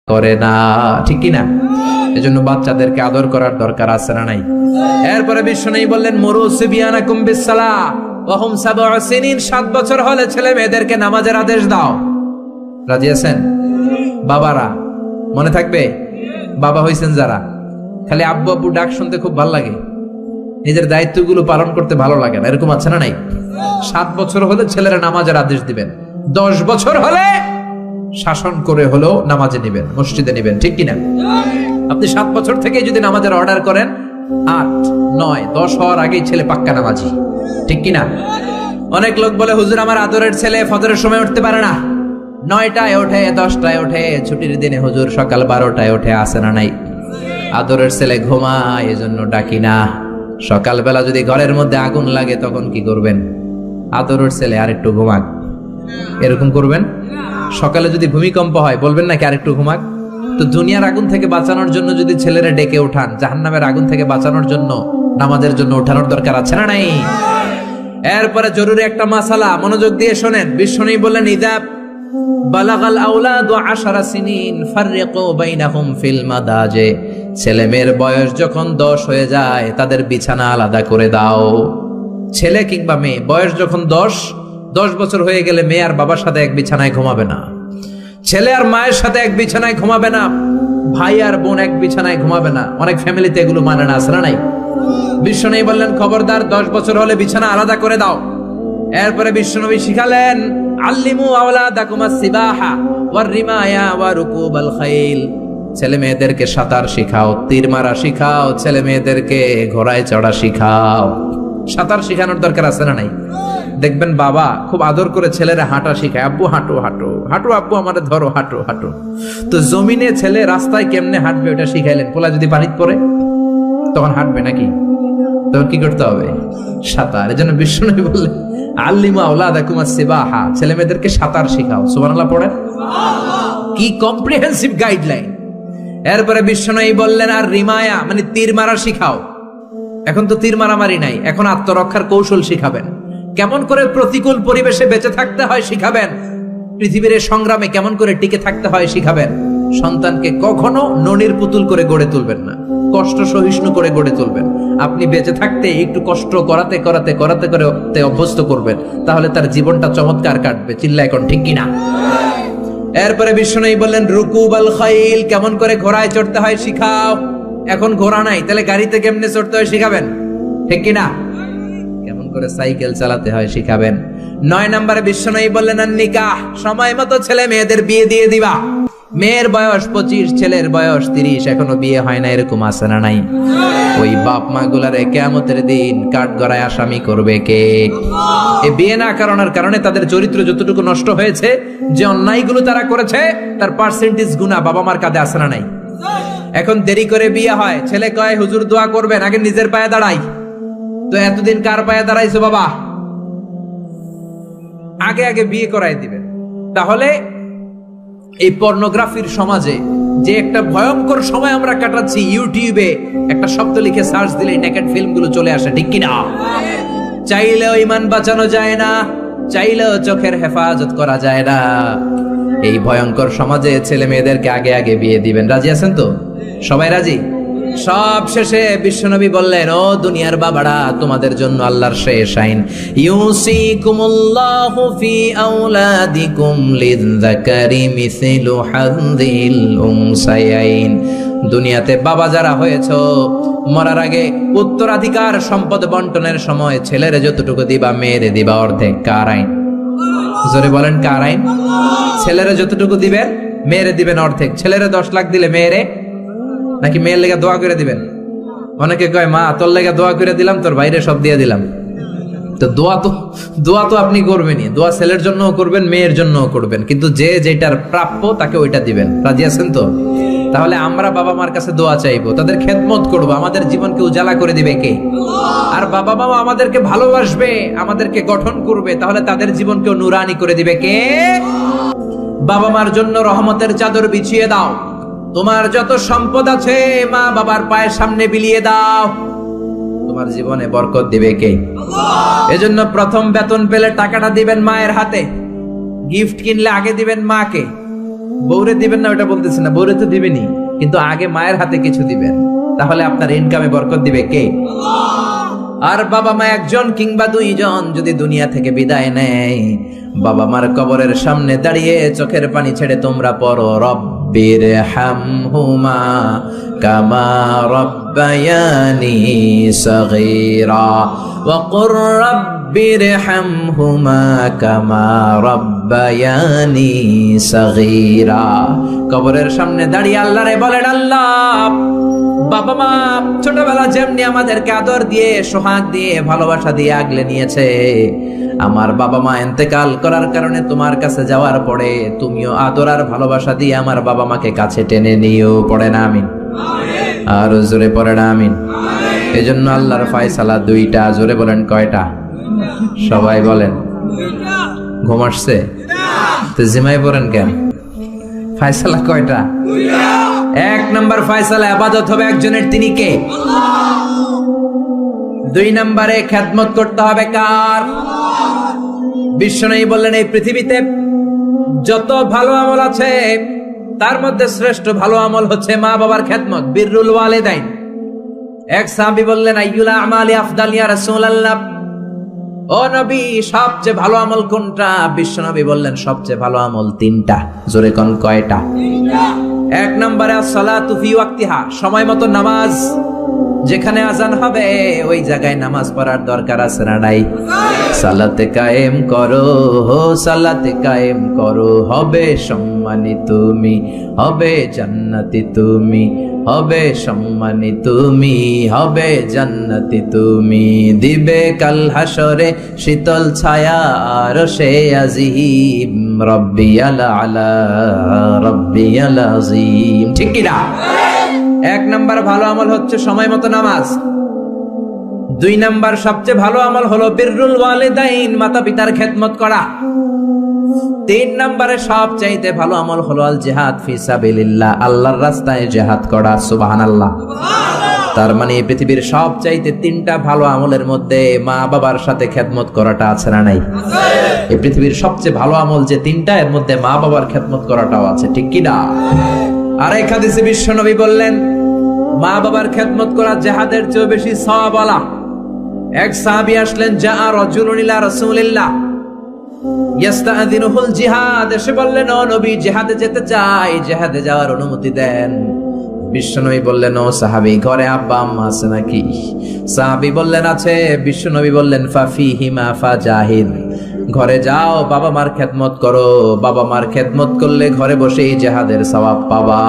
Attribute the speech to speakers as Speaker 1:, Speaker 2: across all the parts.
Speaker 1: করে না, ঠিক কি না? এজন্য বাচ্চাদেরকে আদর করার দরকার আছে না নাই? এরপরে বিশ্বনবী বললেন মুরু সিবিয়ানাকুম বিসসালাহ ওয়া হুম সাবউ সিনিন, 7 বছর হলে ছেলে মেয়েদেরকে নামাজের আদেশ দাও। রাজি আছেন বাবারা? মনে থাকবে? বাবা হইছেন যারা, খালি আব্বু আব্বু ডাক শুনতে খুব ভালো লাগে, নিজের দায়িত্বগুলো পালন করতে ভালো লাগে না, এরকম আছে না নাই? 7 বছর হলে ছেলেরা নামাজের আদেশ দিবেন, 10 বছর হলে শাসন করে হলেও নামাজে নিবেন, মসজিদে নিবেন, ঠিক কিনা? আপনি 7 বছর থেকে যদি নামাজের অর্ডার করেন, 8, 9, 10 হওয়ার আগেই ছেলে পাক্কা নামাজি, ঠিক কিনা? অনেক লোক বলে হুজুর আমার আদরের ছেলে ফজরের সময় উঠতে পারে না, 9টায় ওঠে, 10টায় ওঠে, ছুটির দিনে হুজুর সকাল 12টায় ওঠে, আসে না নাই? আদরের ছেলে ঘুমায়, এজন্য ডাকি না। সকালবেলা যদি ঘরের মধ্যে আগুন লাগে তখন কি করবেন? আদরের ছেলে আরেকটু ঘুমাক, এরকম করবেন? সকালে যদি ভূমিকম্প হয় বলবেন নাকি আরেকটু ঘুমাক? তো দুনিয়ার আগুন থেকে বাঁচানোর জন্য যদি ছেলেরা ডেকে উঠান, জাহান্নামের আগুন থেকে বাঁচানোর জন্য নামাজের জন্য উঠানোর দরকার আছে না নাই? এরপরে জরুরি একটা মাসালা, মনোযোগ দিয়ে শোনেন। বিশ্বনবী বললেন ইদা বালাগাল আওলাদু 10 সিনিন ফাররিকু বাইনাহুম ফিল মাদাজে, ছেলে মেয়ের বয়স যখন 10 হয়ে যায় তাদের বিছানা আলাদা করে দাও। ছেলে কিংবা মেয়ে বয়স যখন 10 বছর হয়ে গেলে মেয়ে আর বাবার সাথে এক বিছানায় ঘুমাবে না, ছেলে আর মায়ের সাথে এক বিছানায় ঘুমাবে না, ভাই আর বোন এক বিছানায় ঘুমাবে না। অনেক ফ্যামিলিতে এগুলো মানে না, আসলে নাই? বিশ্বনবী বললেন খবরদার 10 বছর হলে বিছানা আলাদা করে দাও। এরপরে বিশ্বনবী শিখালেন আল্লিমু আওলাদাকুমাস সিবাহা ওয়ার রিমায়া ওয়া রুকুবাল খাইল, ছেলে মেয়েদেরকে সাঁতার শিখাও, তীর মারা শিখাও, ছেলে মেয়েদেরকে ঘোড়ায় চড়া শিখাও। সাঁতার শিখানোর দরকার আছে না নাই? দেখবেন বাবা খুব আদর করে ছেলেরা হাঁটা শিখায়, আব্বু হাঁটো হাঁটো হাঁটো, আব্বু আমাদের ধরো হাঁটো হাঁটো। তো জমিনে ছেলে রাস্তায় কেমনে হাঁটবে ওটা শিখাইলেন, পোলা যদি পানিতে পড়ে তখন হাঁটবে নাকি? তখন কি করতে হবে? সাঁতার। এজন্য বিশ্বনবী বললেন আল্লিমু আওলাদাকুমাস সিবাহা, ছেলে মেয়েদেরকে সাঁতার শিখাও। সুবহানাল্লাহ পড়েন। কি কম্প্রিহেন্সিভ গাইডলাইন। এরপরে বিশ্বনবী বললেন আর রিমায়া মানে তীর মারা শিখাও। এখন তো তীর মারামারি নাই, এখন আত্মরক্ষার কৌশল শিখাবেন, কেমন করে প্রতিকূল পরিবেশে বেঁচে থাকতে হয় শিখাবেন, পৃথিবীর সংগ্রামে কেমন করে টিকে থাকতে হয় শিখাবেন। সন্তানকে কখনো ননির পুতুল করে গড়ে তুলবেন না, কষ্ট সহিষ্ণু করে গড়ে তুলবেন। আপনি বেঁচে থাকতে একটু কষ্ট করাতে করাতে করাতে করে অভ্যস্ত করবেন, তাহলে তার জীবনটা চমৎকার কাটবে। চিল্লা এখন ঠিক কিনা? এরপরে বিশ্বনবী বললেন রুকুবাল খাইল, কেমন করে ঘোড়ায় চড়তে হয় শিখাও। এখন ঘোড়া নাই, তাহলে গাড়িতে কেমনে চড়তে হয় শিখাবেন, ঠিক কিনা? কেমন করে সাইকেল চালাতে হয় শিখাবেন। 9 নম্বরে বিশ্বনবী বললেন আর নিকাহ, সময় মতো ছেলে মেয়েদের বিয়ে দিয়ে দিবা। মেয়ের বয়স 25, ছেলের বয়স 30, এখনো বিয়ে হয় না, এরকম আছে না নাই? ওই বাপ মা গুলারে কিয়ামতের দিন কাঠগড়ায় আসামি করবে কে? এই বিয়ে না করানোর কারণে তাদের চরিত্র যতটুকু নষ্ট হয়েছে, যে অন্যায়গুলো তারা করেছে তার পার্সেন্টেজ গুনাহ বাবা মার কাঁধে আছে না নাই? এখন দেরি করে বিয়ে হয়, ছেলে কয় হুজুর দোয়া করবেন, আগে নিজের পায়ে দাঁড়াই। তো এতদিন কার পায়ে দাঁড়াইছো বাবা? আগে আগে বিয়ে করাই দিবেন। তাহলে এই পর্নোগ্রাফির সমাজে যে একটা ভয়ঙ্কর সময় আমরা কাটাচ্ছি, ইউটিউবে একটা শব্দ লিখে সার্চ দিলে নেকেড ফিল্মগুলো চলে আসে, ঠিক কিনা? চাইলেও ঈমান বাঁচানো যায় না, চাইলেও চোখের হেফাজত করা যায় না। এই ভয়ঙ্কর সমাজে ছেলে মেয়েদেরকে আগে আগে বিয়ে দিবেন। রাজি আছেন তো? সবাই রাজি? সব শেষে বিশ্বনবী বললেন ও দুনিয়ার বাবারা, তোমাদের জন্য আল্লাহর শেষ আইন, ইউসিকুমুল্লাহু ফি আওলাদিকুম লিযযাকারি মিসলু হাযিল উনসায়াইন। দুনিয়াতে বাবা যারা হয়েছো, মরার আগে উত্তরাধিকার সম্পদ বন্টনের সময় ছেলেরে যতটুকু দিবা মেয়েরে দিবা অর্ধেক। কার আইন? জোরে বলেন কার আইন? ছেলেরে যতটুকু দিবেন মেয়েরে দিবেন অর্ধেক। ছেলেরে 10 লাখ দিলে মেয়েরে, নাকি মেয়ের লেগে দোয়া করে দিবেন? অনেকে কয় মা তোর লেগে দোয়া করে দিলাম, তোর বাইরে সব দিয়ে দিলাম। তো দোয়া তো আপনি করবেনই, দোয়া ছেলের জন্যও করবেন, মেয়ের জন্যও করবেন, কিন্তু যে যেটার প্রাপ্য তাকে ওইটা দিবেন। রাজি আছেন তো? তাহলে আমরা বাবা মার কাছে দোয়া চাইবো, তাদের খেদমত করবো, আমাদের জীবনকে উজালা করে দিবে কে? আর বাবা মা আমাদেরকে ভালোবাসবে, আমাদেরকে গঠন করবে, তাহলে তাদের জীবনকেও নুরানি করে দিবে কে? বাবা মার জন্য রহমতের চাদর বিছিয়ে দাও। তোমার যত সম্পদ আছে মা বাবার পায়ের সামনে বিলিয়ে দাও, তোমার জীবনে বরকত দিবে কে? এজন্য প্রথম বেতন পেলে টাকাটা দিবেন মায়ের হাতে, গিফট কিনলে আগে দিবেন মাকে, বউরে দিবেন না ওটা বলতেছি না, বউরে তো দিবেনই, কিন্তু আগে মায়ের হাতে কিছু দিবেন, তাহলে আপনার ইনকামে বরকত দিবে কে? আর বাবা মা একজন কিংবা দুইজন যদি দুনিয়া থেকে বিদায় নেয়, বাবা মার কবরের সামনে দাঁড়িয়ে চোখের পানি ছেড়ে তোমরা পড়ো, রব্বির হামহুমা কামা রব্বায়ানি সগীরা ওয়া কুর রব্বির হামহুমা কামা রব্বায়ানি সগীরা। কবরের সামনে দাঁড়িয়ে আল্লাহরে বলেন, আল্লাহ বাবা মা ছোটবেলা যেমনি আমাদেরকে আদর দিয়ে সোহাগ দিয়ে ভালোবাসা দিয়ে আগলে নিয়েছে, আমার বাবা মা ইন্তেকাল করার কারণে তোমার কাছে যাওয়ার পরে তুমিও আদর আর ভালোবাসা দিয়ে আমার বাবা মাকে কাছে টেনে নিও। পড়ে না আমিন? আর জোরে পড়ে না আমিন? এজন্য আল্লাহর ফয়সালা দুইটা। জোরে বলেন কয়টা? সবাই বলেন। ঘুম আসছে তো জিমাই পড়েন কেন? ফয়সালা কয়টা? এক নম্বর ফয়সালা ইবাদত হবে একজনের, তিনি কে? দুই নম্বরে খেদমত করতে হবে কার? বিশ্বনবী বললেন এই পৃথিবীতে যত ভালো আমল আছে তার মধ্যে শ্রেষ্ঠ ভালো আমল হচ্ছে মা বাবার খেদমত, বিররুল ওয়ালিদাইন। এক সাহাবী বললেন আইয়ুল আমালি আফদাল ইয়া রাসূলুল্লাহ, ও নবী সবচেয়ে ভালো আমল কোনটা? বিশ্বনবী বললেন সবচেয়ে ভালো আমল তিনটা। জোরে কোন কয়টা? এক নম্বরে as-সালাতু ফি ওয়াক্তিহা, সময় মতো নামাজ। যেখানে আজান হবে ওই জায়গায় নামাজ পড়ার দরকার আছে না নাই? সালাতে কায়েম করো, সালাতে কায়েম করো, হবে সম্মানী তুমি, হবে জান্নাতি তুমি, হবে সম্মানী তুমি, হবে জান্নাতি তুমি, দিবে কাল হাসরে শীতল ছায়া আরশে আজিম, রব্বিয়াল আলা রব্বিয়াল আযীম। ঠিক কি না? এক নাম্বার ভালো আমল হচ্ছে সময় মতো নামাজ। দুই নাম্বার সবচেয়ে ভালো আমল হলো বিররুল ওয়ালিদাইন, মাতা পিতার খেদমত করা। তিন নম্বরে সবচাইতে ভালো আমল হলো আল জিহাদ ফি সাবিলিল্লাহ, আল্লাহর রাস্তায় জিহাদ করা। সুবহানাল্লাহ। তার মানে এই পৃথিবীর সবচাইতে তিনটা ভালো আমলের মধ্যে মা বাবার সাথে খেদমত করাটা আছে না নাই? এই পৃথিবীর সবচেয়ে ভালো আমল যে তিনটা, এর মধ্যে মা বাবার খেদমত করাটাও আছে। ঠিক কি না? আর এক হাদিসে বিশ্বনবী বললেন মা বাবার খেদমত করা জিহাদের চেয়ে বেশি সওয়াবওয়ালা। এক সাহাবী আসলেন, জাআ রাজুলুন ইলা রাসূলিল্লাহ ইয়াস্তাযিনুহুল জিহাদ, এসে বললেন ও নবী জিহাদে যেতে চাই, জিহাদে যাওয়ার অনুমতি দেন। বিশ্বনবী বললেন ও সাহাবী ঘরে আব্বা আম্মা আছে নাকি? সাহাবী বললেন আছে। বিশ্বনবী বললেন ফাফিহিমা ফাজাহিদ, ঘরে যাও বাবা মার খেদমত করো, বাবা মার খেদমত করলে ঘরে বসেই জিহাদের সওয়াব পাবা।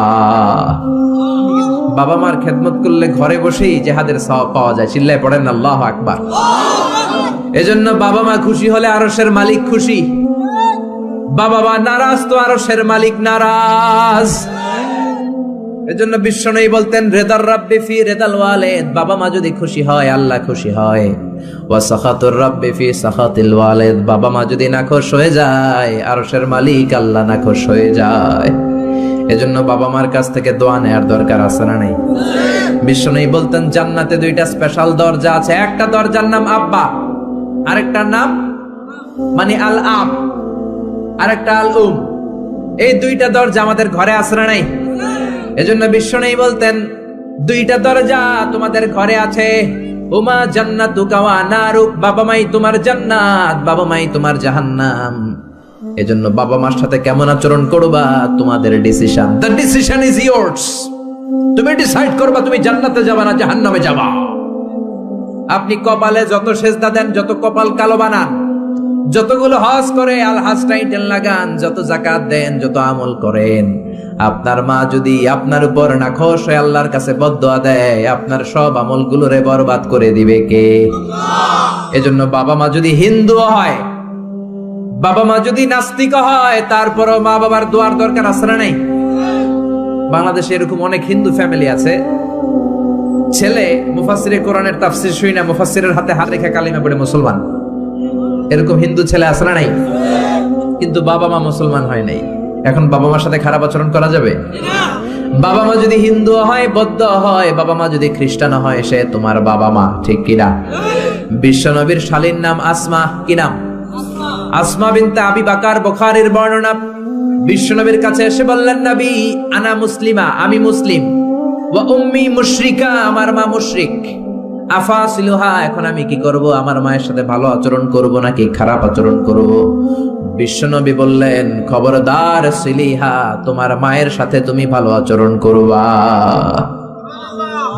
Speaker 1: বাবা মার খেদমত করলে ঘরে বসেই জিহাদের সওয়াব পাওয়া যায়। চিল্লায় পড়েন আল্লাহু আকবার। এজন্য বাবা মা খুশি হলে আরশের মালিক খুশি, বাবা মা নারাজ তো আরশের মালিক নারাজ। এজন্য বিশ্বনবী বলতেন রিদার রাব্বি ফি রিদাল ওয়ালিদ, বাবা মা যদি খুশি হয় আল্লাহ খুশি হয়। ওয়া সাখাতুর রাব্বি ফি সাখাতিল ওয়ালিদ, বাবা মা যদি নাখোশ হয়ে যায় আরশের মালিক আল্লাহ নাখোশ হয়ে যায়। এজন্য বাবা মার কাছ থেকে দোয়া নেয়ার দরকার আছে না নাই? বিশ্বনবী বলতেন জান্নাতে দুইটা স্পেশাল দরজা আছে, একটা দরজার নাম আব্বা, আরেকটার নাম মানে আল আব, আরেকটা আল উম। এই দুইটা দরজা আমাদের ঘরে আছে না নাই? এজন্য বিশ্বনবী বলতেন দুইটা দরজা তোমাদের ঘরে আছে, উমা জান্নাতুকা ওয়া নারুক, বাবা মাই তোমার জান্নাত, বাবা মাই তোমার জাহান্নাম। এজন্য বাবা মার সাথে কেমন আচরণ করবা তোমাদের decision, the decision is years. তুমি ডিসাইড করবা তুমি জান্নাতে যাবা না জাহান্নামে যাবা। আপনি কপালে যত সেজদা দেন, যত কপাল কালো বানান, যতগুলো হজ করে আল হজ টাইটেল লাগান, যত যাকাত দেন, যত আমল করেন, আপনার মা যদি আপনার উপর নাখোশ হয়ে আল্লাহর কাছে বদদোয়া দেয়, আপনার সব আমলগুলোরে বরবাদ করে দিবে কে? এজন্য বাবা মা যদি হিন্দু হয়, বাবা মা যদি নাস্তিক হয়, তারপরও মা বাবার দোয়ার দরকার আছে না নাই? বাংলাদেশে এরকম অনেক হিন্দু ফ্যামিলি আছে, ছেলে মুফাসসিরে কোরআনের তাফসীর শুই না, মুফাসসিরের হাতে হাত রেখে কালিমা পড়ে মুসলমান। এরকম হিন্দু ছেলে আছে না নাই? কিন্তু বাবা মা মুসলমান হয় নাই। এখন বাবা মার সাথে খারাপ আচরণ করা যাবে? বাবা মা যদি হিন্দু হয়, বৌদ্ধ হয়, বাবা মা যদি খ্রিস্টান হয়, সে তোমার বাবা মা। ঠিক কিনা? বিশ্বনবীর শালীর নাম আসমা। কি নাম? আসমা বিনতে আবি বাকার। বুখারীর বর্ণনা, বিশ্বনবীর কাছে এসে বললেন, নবী আনা মুসলিমা, আমি মুসলিম, ওয়া উম্মি মুশরিকা, আমার মা মুশরিক, আফাসিলুহা, এখন আমি কি করব? আমার মায়ের সাথে ভালো আচরণ করব নাকি খারাপ আচরণ করব? বিশ্বনবী বললেন, খবরদার সিলিহা, তোমার মায়ের সাথে তুমি ভালো আচরণ করবা।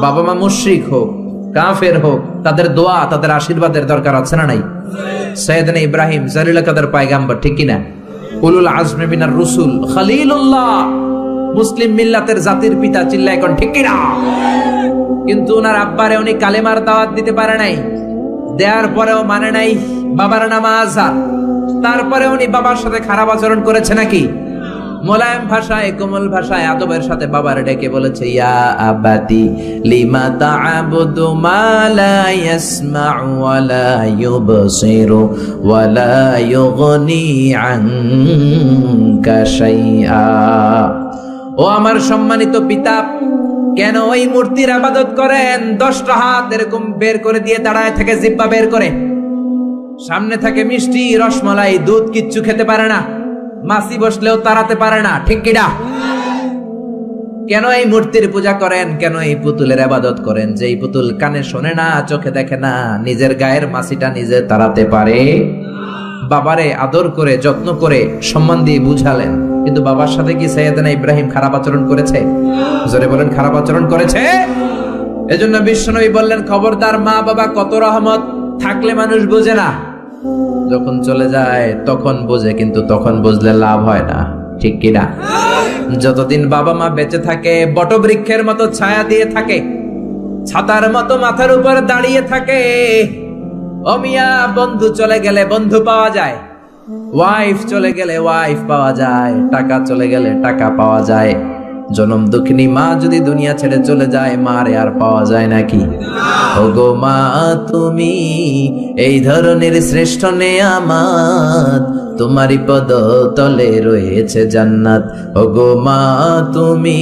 Speaker 1: বাবা মা মুশরিক হোক, কাফের হোক, তাদের দোয়া, তাদের আশীর্বাদের দরকার আছে না নাই? সাইয়েদনা ইব্রাহিম জালিল কাদের পয়গাম্বর, ঠিক কি না? উলুল আজমি মিনার রুসুল, খলিলুল্লাহ, মুসলিম মিল্লাতের জাতির পিতা, চিল্লায় এখন ঠিক কি না? কিন্তু ওনার আব্বারে উনি কালেমার দাওয়াত দিতে পারে নাই, দেওয়ার পরেও মানে নাই বাবার নাম আজহার। তারপরে উনি বাবার সাথে খারাপ আচরণ করেছে নাকি? মোলায়েম ভাষায়, কোমল ভাষায়, আদবের সাথে বাবার ডেকে বলেছে, ইয়া আবাতি লিমা তা'বুদু মা লা ইয়াসমা'ু ওয়া লা ইউবসিরু ওয়া লা ইউগনি আনকা শাইআ। ও আমার সম্মানিত পিতা, কেন ওই মূর্তির ইবাদত করেন? 10টা হাত এরকম বের করে দিয়ে দাঁড়ায় থাকে, জিহ্বা বের করে, সামনে থাকে মিষ্টি, রসমালাই, দুধ, কিচ্ছু খেতে পারে না, মাছি বসলেও তাড়াতে পারে না, ঠিক কিনা? কেন এই মূর্তির পূজা করেন? কেন এই পুতুলের ইবাদত করেন? যে এই পুতুল কানে শোনে না, চোখে দেখে না, নিজের গায়ের মাছিটা নিজে তাড়াতে পারে? বাবারে আদর করে, যত্ন করে, সম্মান দিয়ে বুঝালেন, কিন্তু বাবার সাথে কি সাইয়েদনা ইব্রাহিম খারাপ আচরণ করেছে? জোরে বলেন, খারাপ আচরণ করেছে? এজন্য বিশ্বনবী বললেন, খবরদার, মা বাবা কত রহমত, থাকলে মানুষ বোঝে না, যখন চলে যায় তখন বোঝে, কিন্তু তখন বুঝলে লাভ হয় না, ঠিক কিনা? যতদিন বাবা মা বেঁচে থাকে বটবৃক্ষের মতো ছায়া দিয়ে থাকে, ছাতার মতো মাথার উপর দাঁড়িয়ে থাকে। ও মিয়া, বন্ধু চলে গেলে বন্ধু পাওয়া যায়, ওয়াইফ চলে গেলে ওয়াইফ পাওয়া যায়, টাকা চলে গেলে টাকা পাওয়া যায়। জনম দুঃখিনী মা যদি দুনিয়া ছেড়ে চলে যায়, মারে আর পাওয়া যায় নাকি? ওগো মা, তুমি এই ধরনের শ্রেষ্ঠ নেয়ামত, তোমারই পদ তলে রয়েছে জান্নাত। ওগো মা, তুমি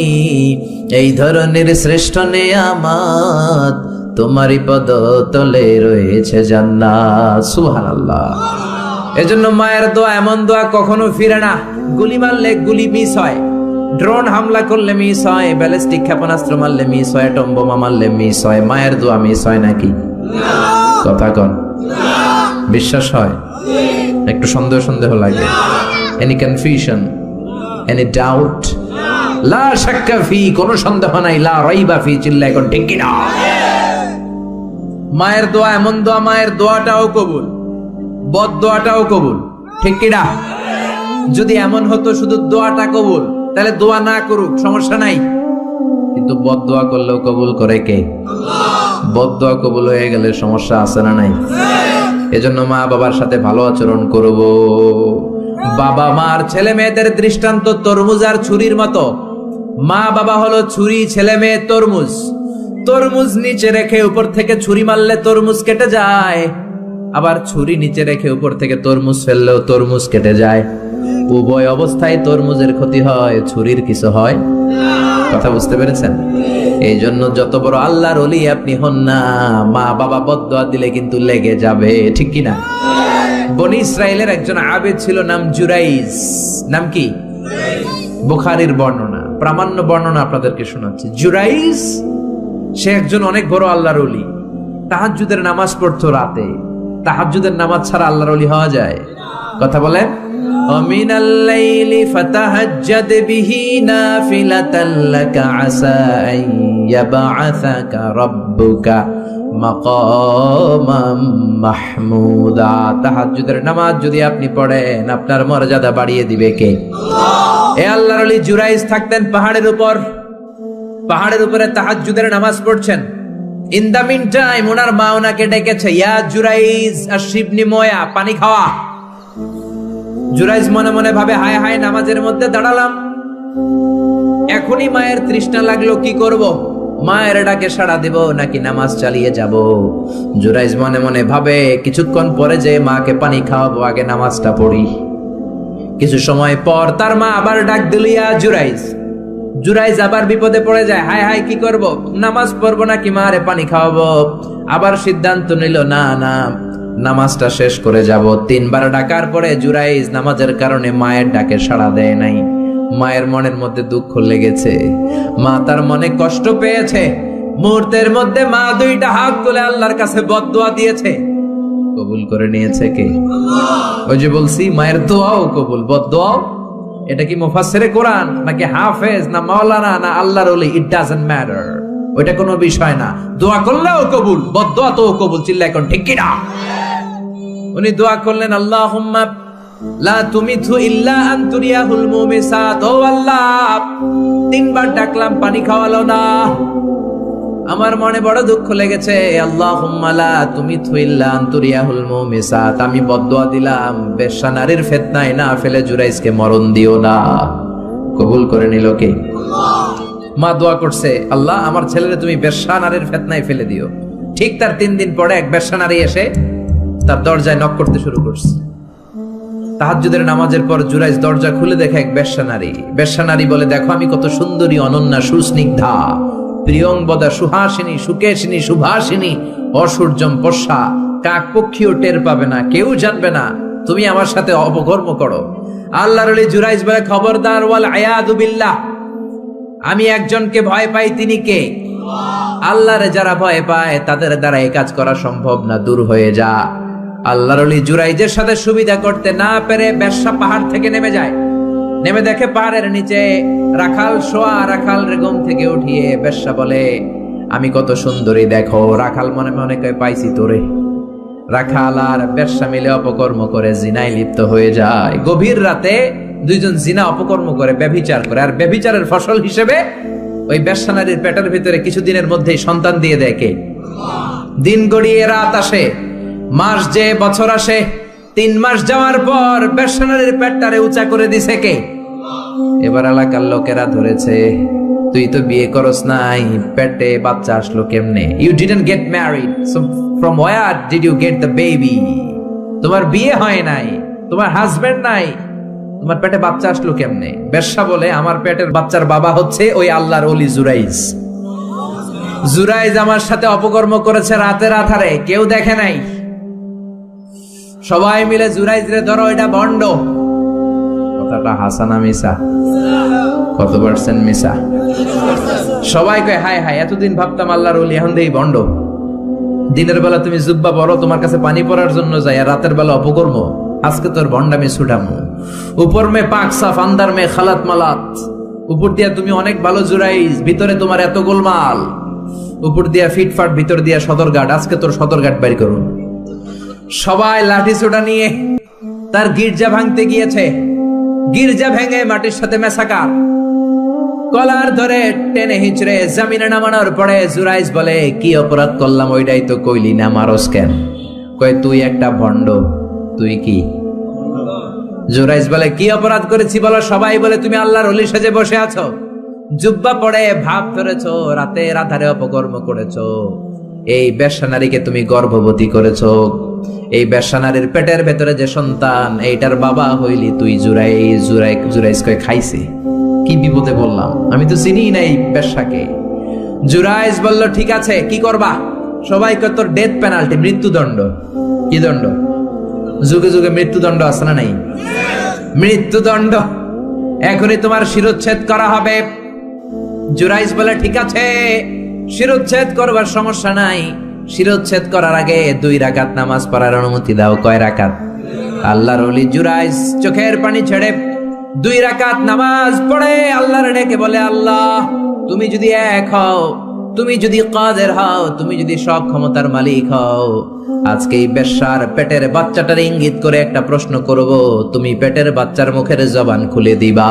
Speaker 1: এই ধরনের শ্রেষ্ঠ নেয়ামত, তোমারই পদ তলে রয়েছে জান্নাত। সুবহানাল্লাহ। এজন্য মায়ের দোয়া এমন দোয়া কখনো ফিরে না। গুলি মারলে গুলি মিস হয়, ড্রোন হামলা করলে মিস হয়, ব্যালিস্টিক ক্ষেপণাস্ত্র মারলে মিস হয়, অ্যাটম বোমা মারলে মিস হয়, মায়ের দোয়া মিস হয় নাকি? কথা কন, বিশ্বাস হয়? একটু সন্দেহ সন্দেহ লাগে? Any confusion, any doubt? লা শাক্কা ফি, কোনো সন্দেহ নাই, লা রাইবা ফি, চিল্লায় কোন ঠিক কি না? মায়ের দোয়া এমন দোয়া, মায়ের দোয়াটাও কবুল, বদ দোয়াটাও কবুল, ঠিক কি না? যদি এমন হতো শুধু দোয়াটা কবুল, তাহলে দোয়া না করুক, সমস্যা নাই, কিন্তু বদ দোয়া করলেও কবুল করে কে? বদ দোয়া কবুল হয়ে গেলে সমস্যা আছে না নাই? এজন্য মা বাবার সাথে ভালো আচরণ করব। বাবা মার ছেলে মেয়েদের দৃষ্টান্ত তরমুজ আর ছুরির মতো। মা বাবা হলো ছুরি, ছেলে মেয়ে তরমুজ। তরমুজ নিচে রেখে উপর থেকে ছুরি মারলে তরমুজ কেটে যায়, আবার ছুরি নিচে রেখে উপর থেকে তরমুজ ফেললেও তরমুজ কেটে যায়। উভয় অবস্থায় তরমুজের ক্ষতি হয়, ছুরির কিছু হয়। কথা বুঝতে পেরেছেন? এই জন্য যত বড় আল্লাহর ওলি আপনি হন না, মা বাবা বদদোয়া দিলে কিন্তু লেগে যাবে, ঠিক কিনা? বনি ইসরাইলের একজন আবেদ ছিল, নাম জুরাইজ। নাম কি? বুখারীর বর্ণনা, প্রামাণ্য বর্ণনা আপনাদেরকে শোনাচ্ছি। জুরাইজ সে একজন অনেক বড় আল্লাহর ওলি। তাহাজ্জুদের নামাজ পড়তো রাতে। তাহাজ্জুদের নামাজ ছাড়া আল্লাহর ওলি হওয়া যায়? কথা বলে। ومن الليل فتهجد به نافلة لك عسى أن يبعثك ربك مقاما محمودا। তাহাজ্জুদের নামাজ যদি আপনি পড়েন, আপনার মর্যাদা বাড়িয়ে দিবে কে? আল্লাহ। এই আল্লাহর ওলি জুরাইজ থাকতেন পাহাড়ের উপর। পাহাড়ের উপরে তাহাজ্জুদের নামাজ পড়ছেন। ইন দা মিন টাইম ওনার মা ওনাকে ডেকেছে, ইয়া জুরাইজ আশরিবনি ময়া, পানি খাওয়া। জুরাইজ মনে মনে ভাবে, হায় হায়, নামাজের মধ্যে দাঁড়ালাম, এখনই মায়ের তৃষ্ণা লাগলো, কি করব? মায়ের ডাকে সাড়া দেব নাকি নামাজ চালিয়ে যাব? জুরাইজ মনে মনে ভাবে, কিছুক্ষণ পরে যে মাকে পানি খাওয়াবো, আগে নামাজটা পড়ি। কিছু সময় পর তার মা আবার ডাক দিল, ইয়া জুরাইজ। জুরাইজ আবার বিপদে পড়ে যায়, হায় হায়, কি করব? নামাজ পড়বো নাকি মারে পানি খাওয়াবো? আবার সিদ্ধান্ত নিল, না না, নামাজটা শেষ করে যাব। 3 বার ডাকার পরে জুরাইজ নামাজের কারণে মায়ের ডাকে সাড়া দেয় নাই। মায়ের মনের মধ্যে দুঃখ লেগেছে, মা তার মনে কষ্ট পেয়েছে। মুহূর্তের মধ্যে মা দুইটা হাত তুলে আল্লাহর কাছে বদদুয়া দিয়েছে। কবুল করে নিয়েছে কে? ওই যে বলছি মায়ের দোয়াও কবুল, বদদুয়াও। এটা কি মুফাসসিরে কোরআন নাকি হাফেজ না মাওলানা না আল্লাহর ওলি, ইট ডাজন্ট ম্যাটার। ওইটা কোনো বিষয় না। দোয়া করলেও কবুল, বদদুয়া তো কবুল। চিল্লা এখন ঠিক কি না? উনি দোয়া করলেন, আল্লাহুম্মা লা তুমিথু ইল্লা আন তুরিয়াহুল মুমিসাত। ও আল্লাহ, তিনবার ডাকলাম, পানি খাওয়ালো না। আমার মনে বড় দুঃখ লেগেছে। আল্লাহুম্মা লা তুমিথু ইল্লা আন তুরিয়াহুল মুমিসাত। আমি বদদুয়া দিলাম, বেশ্যা নারীর ফিতনায় না ফেলে জুরাইজকে মরণ দিও না। কবুল করে নিল কে? মা দোয়া করছে, আল্লাহ আমার ছেলেরে তুমি বেশ্যা নারীর ফিতনায় ফেলে দিও। ঠিক তার 3 দিন পরে এক বেশ্যা নারী এসে তার দরজায় নক করতে শুরু করছে। তাহাজ্জুদের নামাজের পর জুরাইজ দরজা খুলে দেখে এক বেশ্যা নারী। বেশ্যা নারী বলে, দেখো আমি কত সুন্দরী, অনন্যা, সুস্নিগ্ধা, প্রিয়ংবদা, সুহাসিনী, সুকেশিনী, সুভাসিনী, অসূর্যম পশা, কাক পক্ষীও টের পাবে না, কেউ জানবে না তুমি আমার সাথে অপকর্ম করো। আল্লাহর ওলি জুরাইজ বলে, খবরদার, ওয়াল আয়াদু বিল্লাহ, আমি একজনকে ভয় পাই, তিনি কে? আল্লাহরে যারা ভয় পায় তাদের দ্বারা এই কাজ করা সম্ভব না, দূর হয়ে যা। আল্লাহর ওলি জুরাইজের সাথে সুবিধা করতে না পেরে বেশ্যা পাহাড় থেকে নেমে যায়। নেমে দেখে পাহাড়ের নিচে রাখাল শোয়া। রাখাল রেগম থেকে উঠিয়ে বেশ্যা বলে, আমি কত সুন্দরী দেখো। রাখাল মনে মনে কয়, পাইছি তোরে। রাখাল আর বেশ্যা মিলে অপকর্ম করে জিনায় লিপ্ত হয়ে যায়। গভীর রাতে দুইজন জিনা অপকর্ম করে, ব্যভিচার করে। আর ব্যভিচারের ফসল হিসেবে ওই বেশ্যা নারীর পেটের ভিতরে কিছুদিনের মধ্যেই সন্তান দিয়ে দেয় কে? দিন গড়িয়ে রাত আসে, মাস যে বছর আসে। 3 মাস যাওয়ার পর বেশ্যা নারীর পেটটারে উঁচা করে দিছে কে? এবার এলাকার লোকেরা ধরেছে, তুই তো বিয়ে করস নাই, পেটে বাচ্চা আসলো কেমনে? You didn't get married, so from where did you get the baby? তোমার বিয়ে হয় নাই, তোমার হাজবেন্ড নাই, তোমার পেটে বাচ্চা আসলো কেমনে? বেশ্যা বলে, আমার পেটের বাচ্চার বাবা হচ্ছে ওই আল্লাহর ওলি জুরাইজ। জুরাইজ আমার সাথে অপকর্ম করেছে রাতের আধারে, কেউ দেখে নাই। সবাই মিলে জুরাইজ রে ধরো, এটা ভণ্ড। কথাটা হাসানা মিসা? কত পার্সেন্ট মিসা? সবাই কয়, হায় হায়, এতদিন ভাবতাম আল্লাহর ওলি, এখন দেই ভণ্ড। দিনের বেলা তুমি জুব্বা পরো, তোমার কাছে পানি পড়ার জন্য যাই, আর রাতের বেলা অপকর্ম। আজকে তোর ভণ্ডামি ছুটামু। উপর মে পাক সাফ, আন্দার মে খালাত মালাত। উপর দিয়া তুমি অনেক ভালো জুরাইজ, ভিতরে তোমার এত গোলমাল। উপর দিয়া ফিটফাট, ভিতর দিয়া সদরঘাট। আজকে তোর সদরঘাট বের করুন। সবাই লাঠি সোটা নিয়ে তার গির্জা ভাঙতে গিয়েছে। গির্জা ভেঙে মাটির সাথে মেশাকার। কলার ধরে টেনে হিচড়ে জমিনে নামানোর পরে জুরাইজ বলে, কি অপরাধ করলাম? ওইটাই তো কইলি না, মারস কেন? কয়, তুই একটা ভণ্ড। তুই কি? জুরাইজ বলে, কি অপরাধ করেছি বলো? সবাই বলে, তুমি আল্লাহর ওলি সেজে বসে আছো, জুব্বা পড়ে ভাব ধরেছো, রাতের আধারে অপকর্ম করেছো। এই বেশ্যা নারীকে তুমি গর্ভবতী করেছো। এই বেশ্যা নারীর পেটের ভেতরে যে সন্তান, এইটার বাবা হইলি তুই। জুরাইজ কয়, খাইছে? কি বিপদে বললাম, আমি তো চিনি না এই বেশ্যাকে। জুরাইজ বলল, ঠিক আছে, কি করবা? সবাই কয়, তোর ডেথ পেনাল্টি, মৃত্যুদণ্ড। কি দণ্ড? যুগে যুগে মৃত্যুদণ্ড আছে না নাই? মৃত্যুদণ্ড। এখনই তোমার শিরোচ্ছেদ করা হবে। জুরাইজ বলে, ঠিক আছে, শিরোচ্ছেদ করবার সমস্যা নাই। শিরোচ্ছেদ করার আগে 2 রাকাত নামাজ পড়ার অনুমতি দাও। কয় রাকাত? আল্লাহর ওলি জুরাইজ চোখের পানি ছেড়ে 2 রাকাত নামাজ পড়ে আল্লাহর ডেকে বলে, আল্লাহ, তুমি যদি এক হও, তুমি যদি কাদের হও, তুমি যদি সব ক্ষমতার মালিক হও, আজকে এই বেশ্যার পেটের বাচ্চাটার ইঙ্গিত করে একটা প্রশ্ন করব, তুমি পেটের বাচ্চার মুখের জবান খুলে দিবা।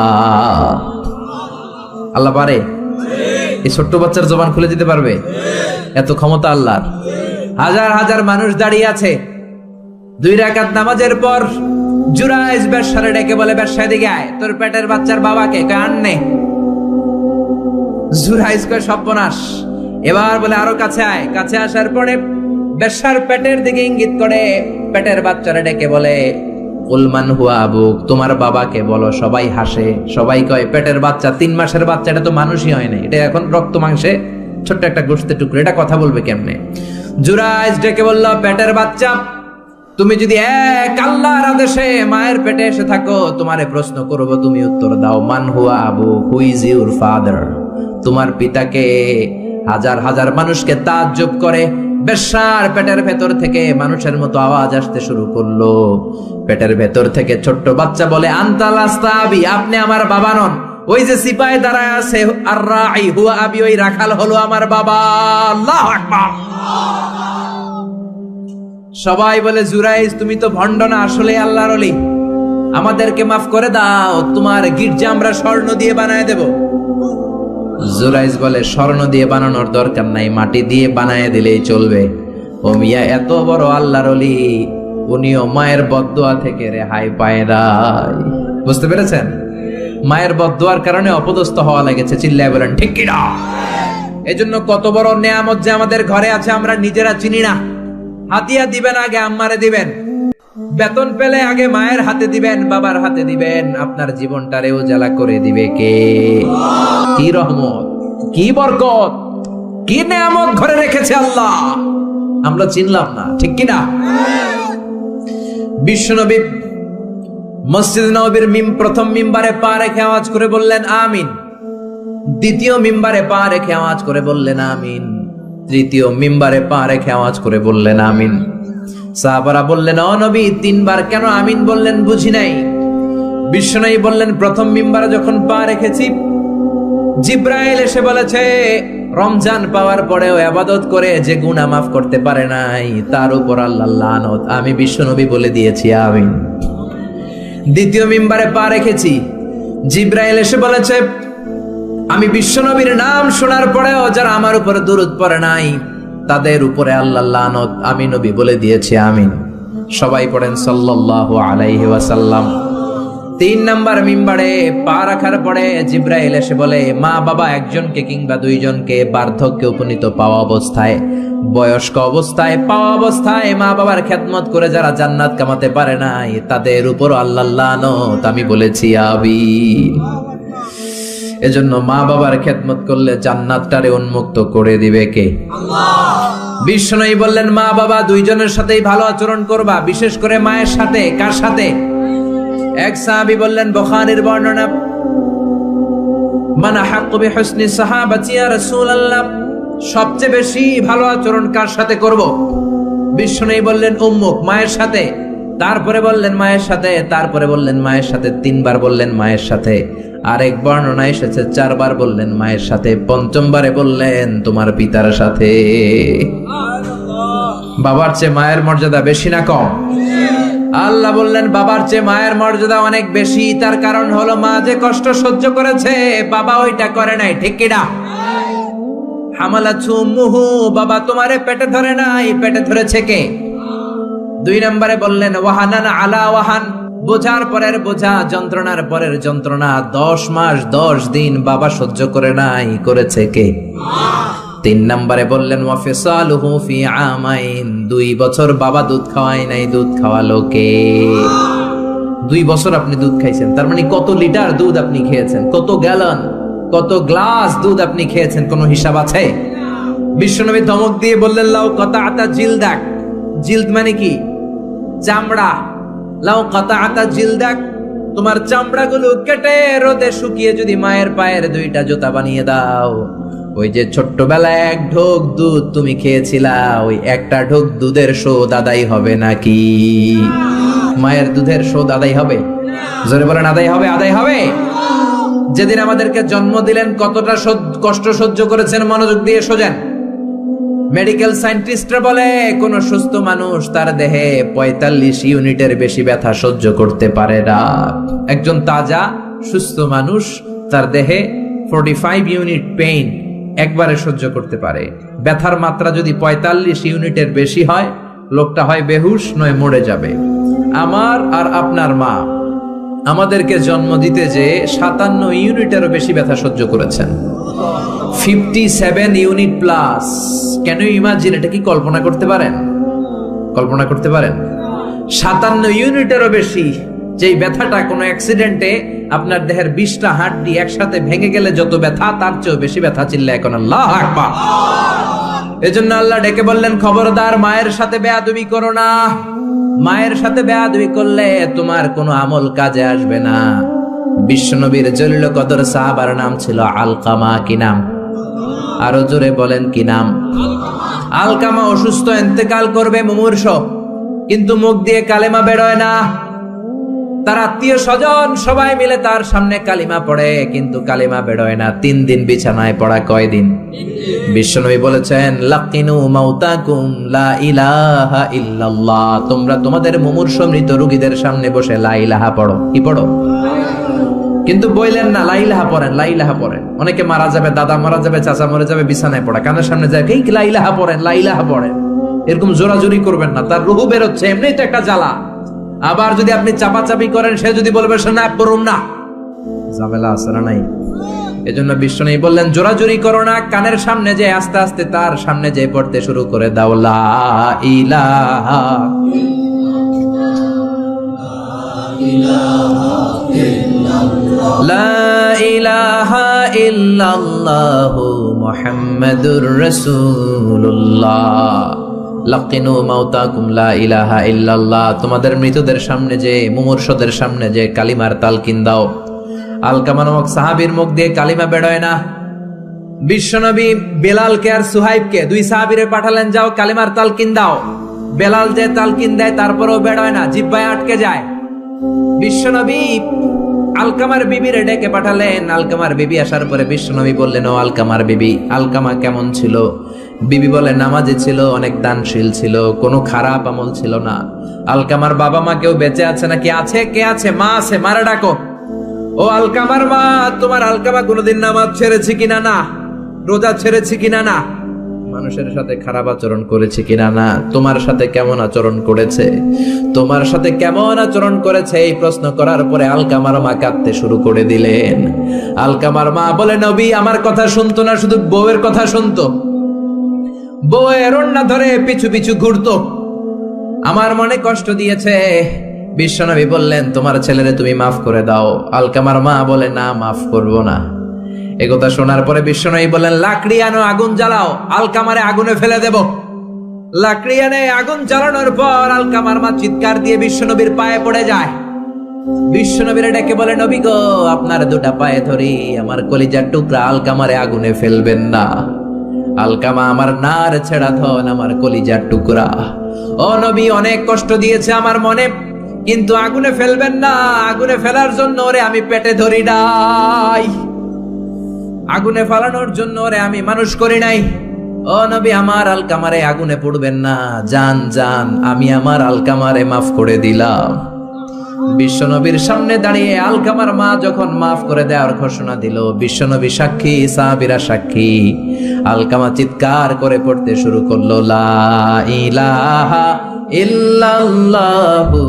Speaker 1: আল্লাহ পারে? এই ছোট্ট বাচ্চার জবান খুলে দিতে পারবে? এত ক্ষমতা আল্লাহর। হাজার হাজার মানুষ দাঁড়িয়ে আছে। 2 রাকাত নামাজের পর জুরাইজ বেশ্যারে ডেকে বলে, বেশ্যা এদিকে আয়, তোর পেটের বাচ্চার বাবাকে আননে। জুরাইজ কয়, সর্বনাশ। এবার বলে, আরো কাছে আয়। কাছে আসার পরে বেশ্যার পেটের দিকে ইঙ্গিত করে পেটের বাচ্চারে ডেকে বলে, উলমান হুয়া আবুক, তোমার বাবাকে বলো। সবাই হাসে। সবাই কয়, পেটের বাচ্চা, 3 মাসের বাচ্চা, এটা তো মানুষই হয় না, এটা এখন রক্ত মাংসে ছোট্ট একটা গোশতের টুকরো, এটা কথা বলবে কেমনে? জুরাইজ ডেকে বলল, পেটের বাচ্চা, তুমি যদি এক আল্লাহর আদেশে মায়ের পেটে এসে থাকো, তোমারে প্রশ্ন করব, তুমি উত্তর দাও, মান হুয়া Abu, who is your father. তোমার পিতাকে হাজার হাজার মানুষকে তাজ্জব করে। বেশ্যার পেটের ভেতর থেকে মানুষের মতো আওয়াজ আসতে শুরু করলো। পেটের ভেতর থেকে ছোট্ট বাচ্চা বলে, আনতাল আস্তাবি, আপনি আমার বাবা নন। ওই যে সিপাহি দাঁড়ায় আছে, আর রাই হুয়া আবি, ওই রাখাল হলো আমার বাবা। আল্লাহু আকবার। সবাই বলে, জুরাইজ তুমি তো ভণ্ড না, আসলে আল্লাহর ওলি, আমাদেরকে মাফ করে দাও, তোমার গির্জা আমরা স্বর্ণ দিয়ে বানায় দেব। জুরাইজ বলে, স্বর্ণ দিয়ে বানানোর দরকার নাই, মাটি দিয়ে বানায় দিলেই চলবে। ও মিয়া, এত বড় আল্লাহর ওলি, উনিও মায়ের বদদুয়া থেকে রেহাই পায় নাই। বুঝতে পেরেছেন? মায়ের বদদুয়ার কারণে অপদস্থ হওয়া লেগেছে। চিল্লায় বলেন ঠিক কি না? এজন্য কত বড় নেয়ামত যে আমাদের ঘরে আছে আমরা নিজেরা চিনি না। হাতিয়া দিবেন আগে আম্মারে দিবেন, বেতন পেলে আগে মায়ের হাতে দিবেন, বাবার হাতে দিবেন, আপনার জীবনটারে উজালা করে দিবে কে? কি রহমত, কি বরকত, কি নেয়ামত ঘরে রেখেছে আল্লাহ, আমরা চিনলাম না। ঠিক কি না? বিশ্বনবী মসজিদ নববীর প্রথম মিম্বারে পা রেখে আওয়াজ করে বললেন আমিন। দ্বিতীয় মিম্বারে পা রেখে আওয়াজ করে বললেন আমিন। তৃতীয় মিম্বারে পা রেখে আওয়াজ করে বললেন আমিন। সাহাবারা বললেন, ও নবী, তিনবার কেন আমিন বললেন বুঝি নাই। বিশ্বনবী বললেন, প্রথম মিম্বারে যখন পা রেখেছি, জিব্রাইল এসে বলেছে, রমজান পাওয়ার পরেও ইবাদত করে যে গুনাহ মাফ করতে পারে নাই, তার উপর আল্লাহর লানত। আমি বিশ্বনবী বলে দিয়েছি আমিন। দ্বিতীয় মিম্বারে পা রেখেছি, জিব্রাইল এসে বলেছে, আমি বিশ্বনবীর নাম শোনার পরেও যারা আমার উপরে দুরূদ পড়ে নাই, তাদের উপরে আল্লাহর লানত। আমি নবী বলে দিয়েছি আমিন। সবাই পড়েন সাল্লাল্লাহু আলাইহি ওয়াসাল্লাম। তিন নাম্বার মিম্বারে পা রাখার পরে জিব্রাইল এসে বলে, মা বাবা একজনকে কিংবা দুইজনকে বার্ধক্যে উপনীত পাওয়া অবস্থায়, বয়স্ক অবস্থায়, পাওয়া অবস্থায় মা বাবার খেদমত করে যারা জান্নাত কামাতে পারে নাই, তাদের উপর আল্লাহর লানত। আমি বলেছি আমিন। এজন্য মা বাবার খেদমত করলে জান্নাতটারে উন্মুক্ত করে দিবে কে? আল্লাহ। বিশ্বনবী বললেন, মা বাবা দুইজনের সাথেই ভালো আচরণ করবা, বিশেষ করে মায়ের সাথে। কার সাথে? এক সাহাবী বললেন, বুখারীর বর্ণনা, মান আহাক্কু বিহুসনি সাহাবাতি ইয়া রাসূলুল্লাহ, সবচেয়ে বেশি ভালো আচরণ কার সাথে করব? বিশ্বনবী বললেন, উম্মুক, মায়ের সাথে। তারপরে বললেন মায়ের সাথে, তারপরে বললেন মায়ের সাথে, তিনবার বললেন মায়ের সাথে। আরেক বর্ণনা এসেছে চারবার বললেন মায়ের সাথে, পঞ্চমবারে বললেন তোমার পিতার সাথে। বাবার চেয়ে মায়ের মর্যাদা বেশি না কম? আল্লাহ বললেন বাবার চেয়ে মায়ের মর্যাদা অনেক বেশি। তার কারণ হলো, মা যে কষ্ট সহ্য করেছে, বাবা ওইটা করে নাই। ঠিক কিনা? হামালাতহু উম্মুহু, বাবা তোমারে পেটে ধরে নাই, পেটে ধরেছে কে? দুই নম্বরে বললেন ওয়াহানান আলা ওয়াহান, বোঝার পরের বোঝা, যন্ত্রণার পরের যন্ত্রণা 10 মাস 10 দিন বাবা সহ্য করে নাই, করেছে কে? তিন নম্বরে বললেন ওয়াফিসালুহু ফি আমাইন, 2 বছর বাবা দুধ খাওয়ায় নাই, দুধ খাওয়ালো কে? 2 বছর আপনি দুধ খাইছেন, তার মানে কত লিটার দুধ আপনি খেয়েছেন, কত গ্যালন, কত গ্লাস দুধ আপনি খেয়েছেন, কোনো হিসাব আছে? বিশ্বনবী ধমক দিয়ে বললেন, লাউ কাতাআতা জিলদাক, জিলদ মানে কি? চামড়া। লাউ কাতাআতা জিলদাক, তোমার চামড়াগুলো কেটে রোদে শুকিয়ে যদি মায়ের পায়ের 2টা জুতা বানিয়ে দাও, ওই যে ছোট্টবেলায় 1 ঢোক দুধ তুমি খেয়েছিলা, ওই একটা ঢোক দুধের শোধ আদায় হবে নাকি? মায়ের দুধের শোধ আদায় হবে? জোরে বলেন আদায় হবে? আদায় হবে। যেদিন আমাদেরকে জন্ম দিলেন কতটা কষ্ট সহ্য করেছেন, মনোযোগ দিয়ে শোনেন। মেডিকেল সায়েন্টিস্টরা বলে, কোন সুস্থ মানুষ তার দেহে 45 ইউনিটের বেশি ব্যথা সহ্য করতে পারে না। একজন তাজা সুস্থ মানুষ তার দেহে 45 ইউনিট পেইন একবারে সহ্য করতে পারে। ব্যথার মাত্রা যদি 45 ইউনিটের বেশি হয়, লোকটা হয় বেহুশ নয় মরে যাবে। আমার আর আপনার মা আমাদেরকে জন্ম দিতে যে 57 ইউনিটেরও বেশি ব্যথা সহ্য করেছেন, 57 ইউনিট প্লাস। কেন ইমাজিন, এটা কি কল্পনা করতে পারেন? কল্পনা করতে পারেন? 57 ইউনিটেরও বেশি, যেই ব্যথাটা কোনো অ্যাক্সিডেন্টে আপনার দেহের 20টা হাড্ডি একসাথে ভেঙে গেলে যত ব্যথা, তার চেয়েও বেশি ব্যথা। চিল্লা এখন আল্লাহু আকবার। এজন্য আল্লাহ ডেকে বললেন, খবরদার মায়ের সাথে বেয়াদবি করো না। মায়ের সাথে বেয়াদবি করলে তোমার কোনো আমল কাজে আসবে না। বিশ্বনবীর জলিল কদর সাহাবার নাম ছিল আলকামা। কি নাম? আরো জোরে বলেন, কি নাম? আলকামা অসুস্থ, ইন্তেকাল করবে, মুমূর্ষ, কিন্তু মুখ দিয়ে কালেমা বেরোয় না। তার আত্মীয় স্বজন সবাই মিলে তার সামনে কালিমা পড়ে, কিন্তু কালিমা বেরোয় না। 3 দিন বিছানায় পড়া। কয়দিন? বিশ্বনবী বলেছেন, লাকিনু মাউতাকুম লা ইলাহা ইল্লাল্লাহ। তোমরা তোমাদের মুমূর্ষ মৃত রোগীদের সামনে বসে লা ইলাহা পড়ো। কি পড়ো? কিন্তু বললেন না লা ইলাহা পড়েন, লা ইলাহা পড়েন। অনেকে মারা যাবে, দাদা মারা যাবে, চাচা মরে যাবে, বিছানায় পড়া, কানের সামনে যায় এই লা ইলাহা পড়েন, লা ইলাহা পড়েন। এরকম জোরাজুরি করবেন না, তার রুহু বেরোচ্ছে, এমনিই তো একটা জ্বালা। আবার যদি আপনি চাপাচাপি করেন, সে যদি বলবে না পড়ুন না, ঝামেলা আছে না নাই? এজন্য বিশ্বনবী বললেন জোরাজুরি করো না, কানের সামনে যে আস্তে আস্তে তার সামনে যে পড়তে শুরু করে দাও লা ইলাহা লা ইলাহা ইল্লাল্লাহু মুহাম্মাদুর রাসূলুল্লাহ। লাকিনু মাউতাকুম লা ইলাহা ইল্লাল্লাহ। তোমাদের মৃতদের সামনে যে, মুমূর্ষদের সামনে যে কালিমার তালকিন দাও। আলকামা নামক সাহাবীর মুখ দিয়ে কালিমা বেরোয় না। বিশ্বনবী বেলালকে আর সুহাইবকে, 2 সাহাবীরে পাঠালেন, যাও কালিমার তালকিন দাও। বেলাল যে তালকিন দেয় তারপরেও বেরোয় না, জিহ্বায় আটকে যায়। বিশ্বনবী আলকামার বিবিরে ডেকে পাঠালেন। আলকামার বিবি আসার পরে বিশ্বনবী বললেন, ও আলকামার বিবি, আলকামা কেমন ছিল? বিবি বলে, নামাজি ছিল, অনেক দানশীল ছিল, কোনো খারাপ আমল ছিল না। আলকামার বাবা মা কেউ বেঁচে আছে নাকি? আছে। কে আছে? মা আছে, মারা ডাকো। ও আলকামার মা, তোমার আলকামা কোনোদিন নামাজ ছেড়েছে কিনা? না। রোজা ছেড়েছে কিনা? না। মানুষের সাথে খারাপ আচরণ করেছে কিনা? না। তোমার সাথে কেমন আচরণ করেছে? তোমার সাথে কেমন আচরণ করেছে? এই প্রশ্ন করার পরে আলকামার মা কাঁদতে শুরু করে দিলেন। আলকামার মা বলে, নবী আমার কথা শুনতো না, শুধু বউয়ের কথা শুনতো। বউয়ের ওড়না ধরে পিছু পিছু ঘুরতো, আমার মনে কষ্ট দিয়েছে। বিশ্বনবী বললেন, তোমার ছেলেরে তুমি মাফ করে দাও। আলকামার মা বলে, না, মাফ করব না। একথা শোনার পরে বিশ্বনবী বললেন, লাকড়ি আনো, আগুন জ্বালাও, আলকামারে আগুনে ফেলে দেব। লাকড়ি আনে আগুন জ্বালানোর পর আলকামার মা চিৎকার দিয়ে বিশ্বনবীর পায়ে পড়ে যায়। বিশ্বনবীরে ডেকে বলে, নবী গো, আপনার 2টা পায়ে ধরি, আমার কলিজার টুকরা আলকামারে আগুনে ফেলবেন না। আলকামা আমার নার ছেড়া ধন, আমার কলিজার টুকরা। ও নবী, অনেক কষ্ট দিয়েছে আমার মনে, কিন্তু আগুনে ফেলবেন না। আগুনে ফেলার জন্য ওরে আমি পেটে ধরি নাই, আগুনে ফালানোর জন্য ওরে আমি মানুষ করি নাই। ও নবী, আমার আলকামারে আগুনে পড়বেন না। জান জান, আমি আমার আলকামারে মাফ করে দিলাম। বিশ্বনবীর সামনে দাঁড়িয়ে আলকামার মা যখন মাফ করে দেওয়ার ঘোষণা দিল, বিশ্বনবী সাক্ষী, সাহাবীরা সাক্ষী। আলকামা চিৎকার করে পড়তে শুরু করলো, লা ইলাহা ইল্লাল্লাহু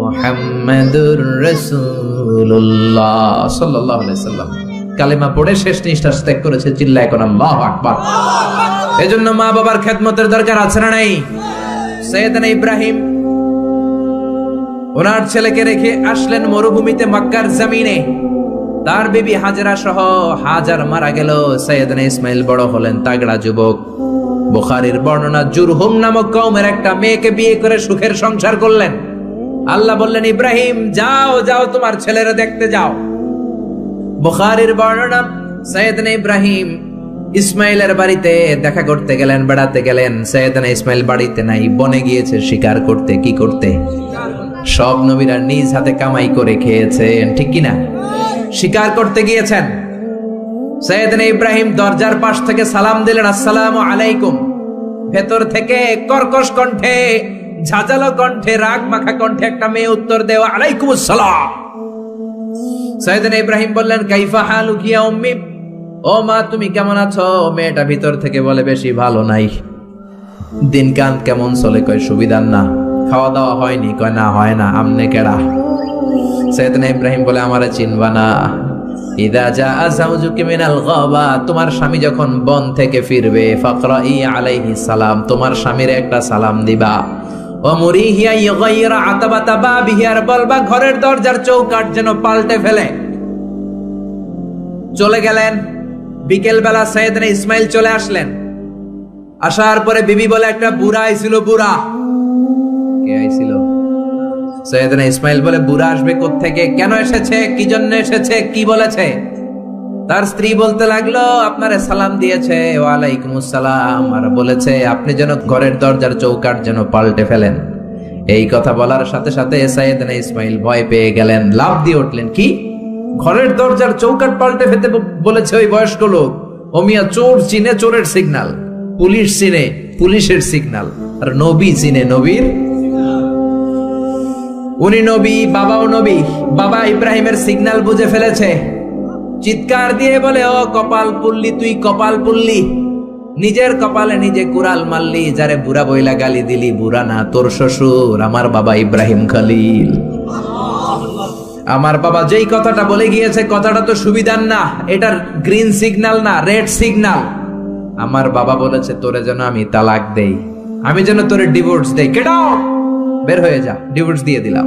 Speaker 1: মুহাম্মাদুর রাসূলুল্লাহ সাল্লাল্লাহু আলাইহি সাল্লাম। কালেমা পড়ে শেষ নিঃশ্বাস ত্যাগ করেছে। চিল্লায় কোন আল্লাহু আকবার। এজন্য মা বাবার খেদমতের দরকার আছে না নাই? সাইয়েদনা ইব্রাহিম ওনার ছেলেকে রেখে আসলেন মরুভূমিতে, মক্কার জমিনে। তার বিবি হাজরা সহ হাজার মারা গেল। সাইয়েদনা ইসমাইল বড় হলেন, তাগড়া যুবক। বুখারীর বর্ণনা, জুরহুম নামক কওমের একটা মেয়েকে বিয়ে করে সুখের সংসার করলেন। আল্লাহ বললেন, ইব্রাহিম যাও যাও, তোমার ছেলেরা দেখতে যাও। বুখারীর বর্ণনা, সাইয়েদনা ইব্রাহিম ইসমাইলের বাড়িতে দেখা করতে গেলেন, বেড়াতে গেলেন। সাইয়েদনা ইসমাইল বাড়িতে নাই, বনে গিয়েছে শিকার করতে। কি করতে? সব নবীরা নিজ হাতে কামাই করে খেয়েছেন, ঠিক কিনা? শিকার করতে গিয়েছেন। সাইয়েদনা ইব্রাহিম দরজার পাশ থেকে সালাম দিলেন, আসসালামু আলাইকুম। ভেতর থেকে কর্কশ কণ্ঠে, ঝাঁঝালো কণ্ঠে, রাগ মাখা কণ্ঠে একটা মেয়ে উত্তর দেওয়া, আলাইকুমুস সালাম। সাইয়েদনা ইব্রাহিম বললেন, কাইফা হালুকি ইয়া উম্মি, ও মা তুমি কেমন আছো? মেয়েটা ভিতর থেকে বলে, বেশি ভালো নাই। দিনকাল কেমন চলে? কয় সুবিধার না। খাওয়া দাওয়া হয়নি? কয় না, হয় না। আমনে কেডা? সাইয়েদনা ইব্রাহিম বলে, আমারে চিনবা না? ইদা জাআ যাওজুকি মিনাল গাবা, তোমার স্বামী যখন বন থেকে ফিরবে, ফাকরাই আলাইহিস সালাম, তোমার স্বামীর একটা সালাম দিবা। ও মুরিহিয়া ইগাইরা আতাবাতা বাবিহি, আর বলবা ঘরের দরজার চৌকাঠ যেন পাল্টে ফেলে। চলে গেলেন। বিকেল বেলা সাইয়েদনা ইসমাইল চলে আসলেন। আসার পরে বিবি বলে, একটা বুড়া আইছিল, বুড়া। কে আইছিল? সৈয়দনা ইসমাইল বলে বুড়া আসবে কোত্থেকে, কেন এসেছে, কি জন্য এসেছে, কি বলেছে? তার স্ত্রী বলতে লাগলো আপনারে সালাম দিয়েছে, ওয়ালাইকুম আসসালাম, আর বলেছে আপনি যেন ঘরের দরজার চৌকাঠ যেন পাল্টে ফেলেন। এই কথা বলার সাথে সাথে সৈয়দনা ইসমাইল ভয় পেয়ে গেলেন, লাফ দিয়ে উঠলেন। কি, ঘরের দরজার চৌকাঠ পাল্টে ফেলতে বলেছে ওই বয়স্ক লোক? ও মিয়া, চোর চিনে চোরের সিগন্যাল, পুলিশ চিনে পুলিশের সিগন্যাল, আর নবী চিনে নবীর। উনি নবী, বাবাও নবী, বাবা ইব্রাহিমের সিগন্যাল বুঝে ফেলেছে। চিৎকার দিয়ে বলে, ও কপাল পুল্লি, তুই কপাল পুল্লি, নিজের কপালে নিজে কুড়াল মারলি, যারে বুড়া বইলা গালি দিলি, বুড়া না, তোর শ্বশুর আমার বাবা ইব্রাহিম খলিল। আমার বাবা যেই কথাটা বলে গিয়েছে, কথাটা তো সুবিধার না, এটার গ্রিন সিগন্যাল না, রেড সিগন্যাল। আমার বাবা বলেছে তোরে যেন আমি তালাক দেই, আমি যেন তোরে ডিভোর্স দেই, গেট আউট, বের হয়ে যা, ডিভোর্স দিয়ে দিলাম।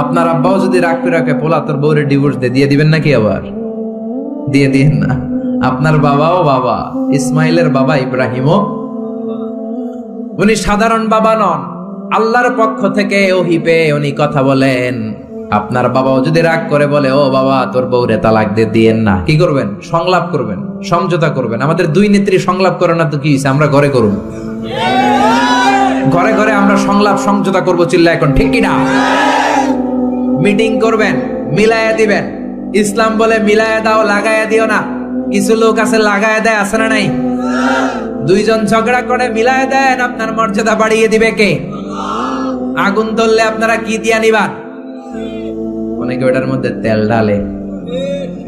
Speaker 1: আপনার আব্বাও যদি রাগ করে রাখে, পোলা তোর বউরে ডিভোর্স দিয়ে দিবেন নাকি? আবার দিয়ে দিন না। আপনার বাবাও বাবা, ইসমাইলের বাবা ইব্রাহিমও, উনি সাধারণ বাবা নন, আল্লাহর পক্ষ থেকে ওহী পেয়ে উনি কথা বলেন। আপনার বাবাও যদি রাগ করে বলে, ও বাবা তোর বউরে তালাক দিয়েন না, কি করবেন? সংলাপ করবেন, সমঝোতা করবেন। আমাদের দুই নেত্রী সংলাপ করে না তো কি হইছে, আমরা ঘরে করব, ঘরে ঘরে আমরা সংলাপ সমঝোতা করবো, চিল্লা এখন ঠিক কিনা? মিটিং করবেন, মিলায়া দিবেন। ইসলাম বলে মিলায়া দাও, লাগায়া দিও না। কিছু লোক আছে লাগায়া দেয়, আছে না নাই? দুইজন ঝগড়া করে মিলায়া দেন, আপনার মর্যাদা বাড়িয়ে দিবে কে? আগুন ধরলে আপনারা কি দিয়া নিবান? অনেকে ওটার মধ্যে তেল ঢালে,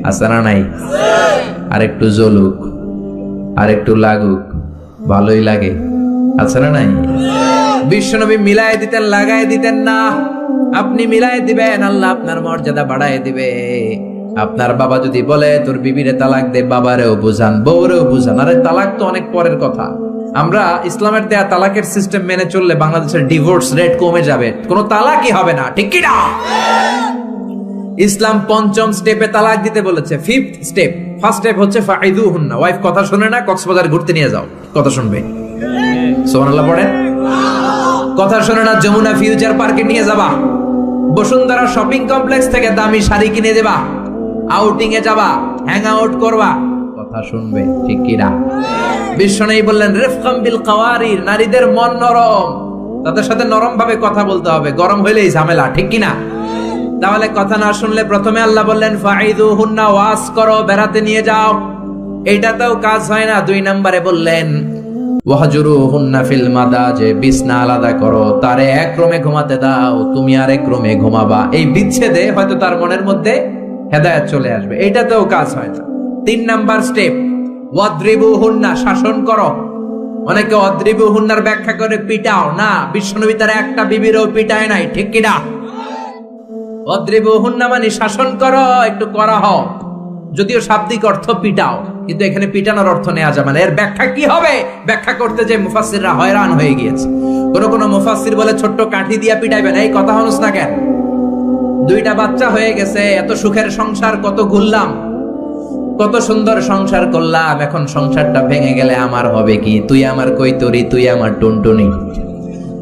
Speaker 1: আছে না নাই? আর একটু জ্বলুক, আর একটু লাগুক, ভালোই লাগে, আছে না নাই? বিশ্বনবী মিলাই দিতেন, লাগাই দিতেন না। আপনি মিলাই দিবেন, আল্লাহ আপনার মর্যাদা বাড়ায় দিবে। আপনার বাবা যদি বলে তোর বিবিরে তালাক দে, বাবারেও বুঝান, বউরেও বুঝান। আরে তালাক তো অনেক পরের কথা। আমরা ইসলামের দেয়া তালাকের সিস্টেম মেনে চললে বাংলাদেশের ডিভোর্স রেট কমে যাবে, কোনো তালাকই হবে না, ঠিক কি না? ইসলাম পঞ্চম স্টেপে তালাক দিতে বলেছে, ফিফথ স্টেপ। ফার্স্ট স্টেপ হচ্ছে ফাইদুহুন্না, ওয়াইফ কথা শুনে না, কক্সবাজার ঘুরতে নিয়ে যাও, কথা শুনবে, সুবহানাল্লাহ পড়েন। কথা শুনে না, যমুনা ফিউচার পার্কে নিয়ে যাবা, বসুন্ধরা শপিং কমপ্লেক্স থেকে দামি শাড়ি কিনে দেবা, আউটিং এ যাবা, হ্যাং আউট করবা, কথা শুনবে, ঠিক কি না? বিশ্বনবী বললেন রিফকাম বিল কাওয়ারির, নারীদের মন নরম, তাদের সাথে নরম ভাবে কথা বলতে হবে, গরম হইলেই ঝামেলা, ঠিক কি না? তাহলে কথা না শুনলে প্রথমে আল্লাহ বললেন ফাইদুহুন্না, ওয়াজ করো, বেড়াতে নিয়ে যাও, এইটাতেও কাজ হয় না। 2 নম্বরে বললেন ওয়াহজুরুহুন্না ফিল মাদাজে, বিছনা আলাদা করো, তারে এক রুমে ঘুমাতে দাও, তুমি আর এক রুমে ঘুমাবা। এই বিচ্ছেদে হয়তো তার মনের মধ্যে হেদায়েত চলে আসবে, এইটাতেও কাজ হয় না। 3 নাম্বার স্টেপ ওয়াদ্রিবুহুন্না, শাসন করো। অনেকে ওয়াদ্রিবুহুন্নার ব্যাখ্যা করে পিটাও, না, বিশ্বনবী তার একটা বিবিরও পিটায় নাই, ঠিক কি না? ওয়াদ্রিবুহুন্না মানে শাসন করো, একটু করা হও, যদিও শাব্দিক অর্থ পিটাও, কিন্তু এখানে পিটানোর অর্থ নেওয়া যাবে না। এর ব্যাখ্যা কি হবে? ব্যাখ্যা করতে যে মুফাসসিররা হয়রান হয়ে গিয়েছে। কোন মুফাসসির বলে ছোট্ট কাঠি দিয়া পিটাইবেন, এই কথা হনুস না কেন? 2টা বাচ্চা হয়ে গেছে, এত সুখের সংসার, কত ঘুরলাম, কত সুন্দর সংসার করলাম, এখন সংসারটা ভেঙে গেলে আমার হবে কি? তুই আমার কৈতরি, তুই আমার টুনটুনি,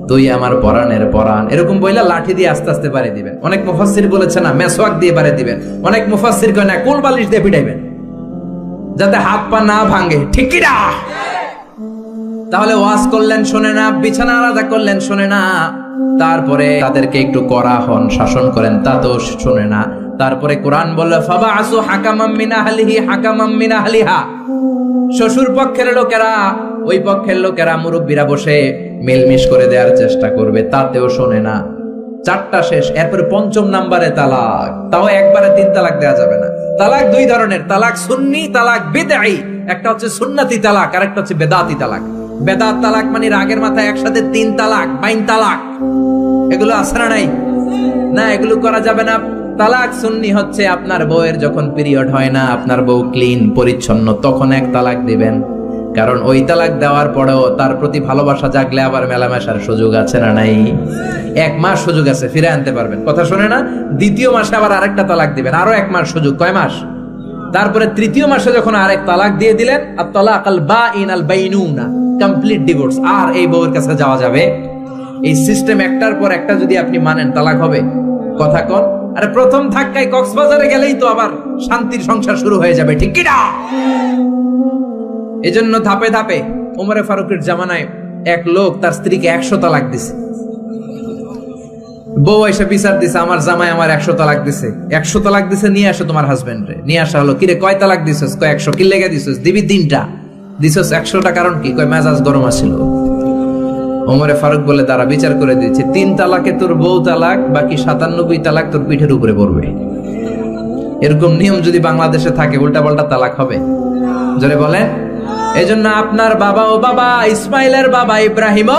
Speaker 1: তুই আমার পরাণের পরাণ, এরকম বইলা লাঠি দিয়ে আস্তে আস্তে বাড়ি দিবেন। অনেক মুফাসসির বলেছে না, মেসওয়াক দিয়ে বাড়ি দিবেন। অনেক মুফাসসির কয় না, কোল বালিশ দিয়ে পিটাইবেন, যাতে হাত পা না ভাঙে, ঠিক কি না? তাহলে ওয়াজ করলেন শোনে না, বিছানা আলাদা করলেন শোনে না, তারপরে তাদেরকে একটু কড়া হন, শাসন করেন, তা তো শোনে না। তারপরে কোরআন বলল ফাবাসু হাকামাম মিন আহলিহি হাকামাম মিন আহলিহা, শ্বশুর পক্ষের লোকেরা, ওই পক্ষের লোকেরা, মুরব্বীরা বসে মিলমিশ করে দেওয়ার চেষ্টা করবে, তাতেও শোনে না। 4টা শেষ, এরপরে 5ম নাম্বারে তালাক, তাও একবারে 3 তালাক দেওয়া যাবে না। তালাক 2 ধরনের, তালাক সুন্নি, তালাক বিদঈ। একটা হচ্ছে সুন্নতি তালাক, আর একটা হচ্ছে বেদাতি তালাক। বেদাত তালাক মানে রাগের মাথায় একসাথে 3 তালাক, 5 তালাক, এগুলো আছে না নাই? না, এগুলো করা যাবে না। তালাক সুন্নি হচ্ছে আপনার বউয়ের যখন পিরিয়ড হয় না, আপনার বউ ক্লিন পরিচ্ছন্ন, তখন 1 তালাক দিবেন। কারণ ওই তালাক দেওয়ার পরেও তার প্রতি ভালোবাসা জাগলে আবার মেলামেশার সুযোগ আছে না নাই? 1 মাস সুযোগ আছে, ফিরে আনতে পারবেন, কথা শুনে না? 2য় মাসে আবার আরেকটা তালাক দিবেন, আরো 1 মাস সুযোগ, কয় মাস? তারপরে 3য় মাসে যখন আরেক তালাক দিয়ে দিলেন, আত তালাক আল বাইন আল বাইনুনা, কমপ্লিট ডিভোর্স, আর এই বউয়ের কাছে যাওয়া যাবে এই সিস্টেম একটার পর একটা যদি আপনি মানেন তালাক হবে? কথা কন। আরে প্রথম ধাক্কায় কক্সবাজারে গেলেই তো আবার শান্তির সংসার শুরু হয়ে যাবে, ঠিক কি না? এজন্য ধাপে ধাপে ওমরে ফারুকের জামানায় এক লোক তার স্ত্রীকে 100 তালাক দিছে। বউ এসে বিচার দিছে, আমার জামাই আমার 100 তালাক দিছে। 100 তালাক দিছে, নিয়ে আসো তোমার হাজবেন্ড রে। নিয়ে আসা হলো, কিরে কয় তালাক দিছস? কয় 100। কি লেগে দিছস? দিবি 3টা। দিছস 100টা, কারণ কি? কয় মেজাজ গরম আছিল। ওমরে ফারুক বলে, দাঁড়া বিচার করে দিয়েছে, 3 তালাকে তোর বউ তালাক, বাকি 97 তালাক তোর পিঠের উপরে পড়বে। এরকম নিয়ম যদি বাংলাদেশে থাকে, উল্টা পাল্টা তালাক হবে? জোরে বলে। এজন্য আপনার বাবা ও বাবা ইসমাইলের বাবা ইব্রাহিম,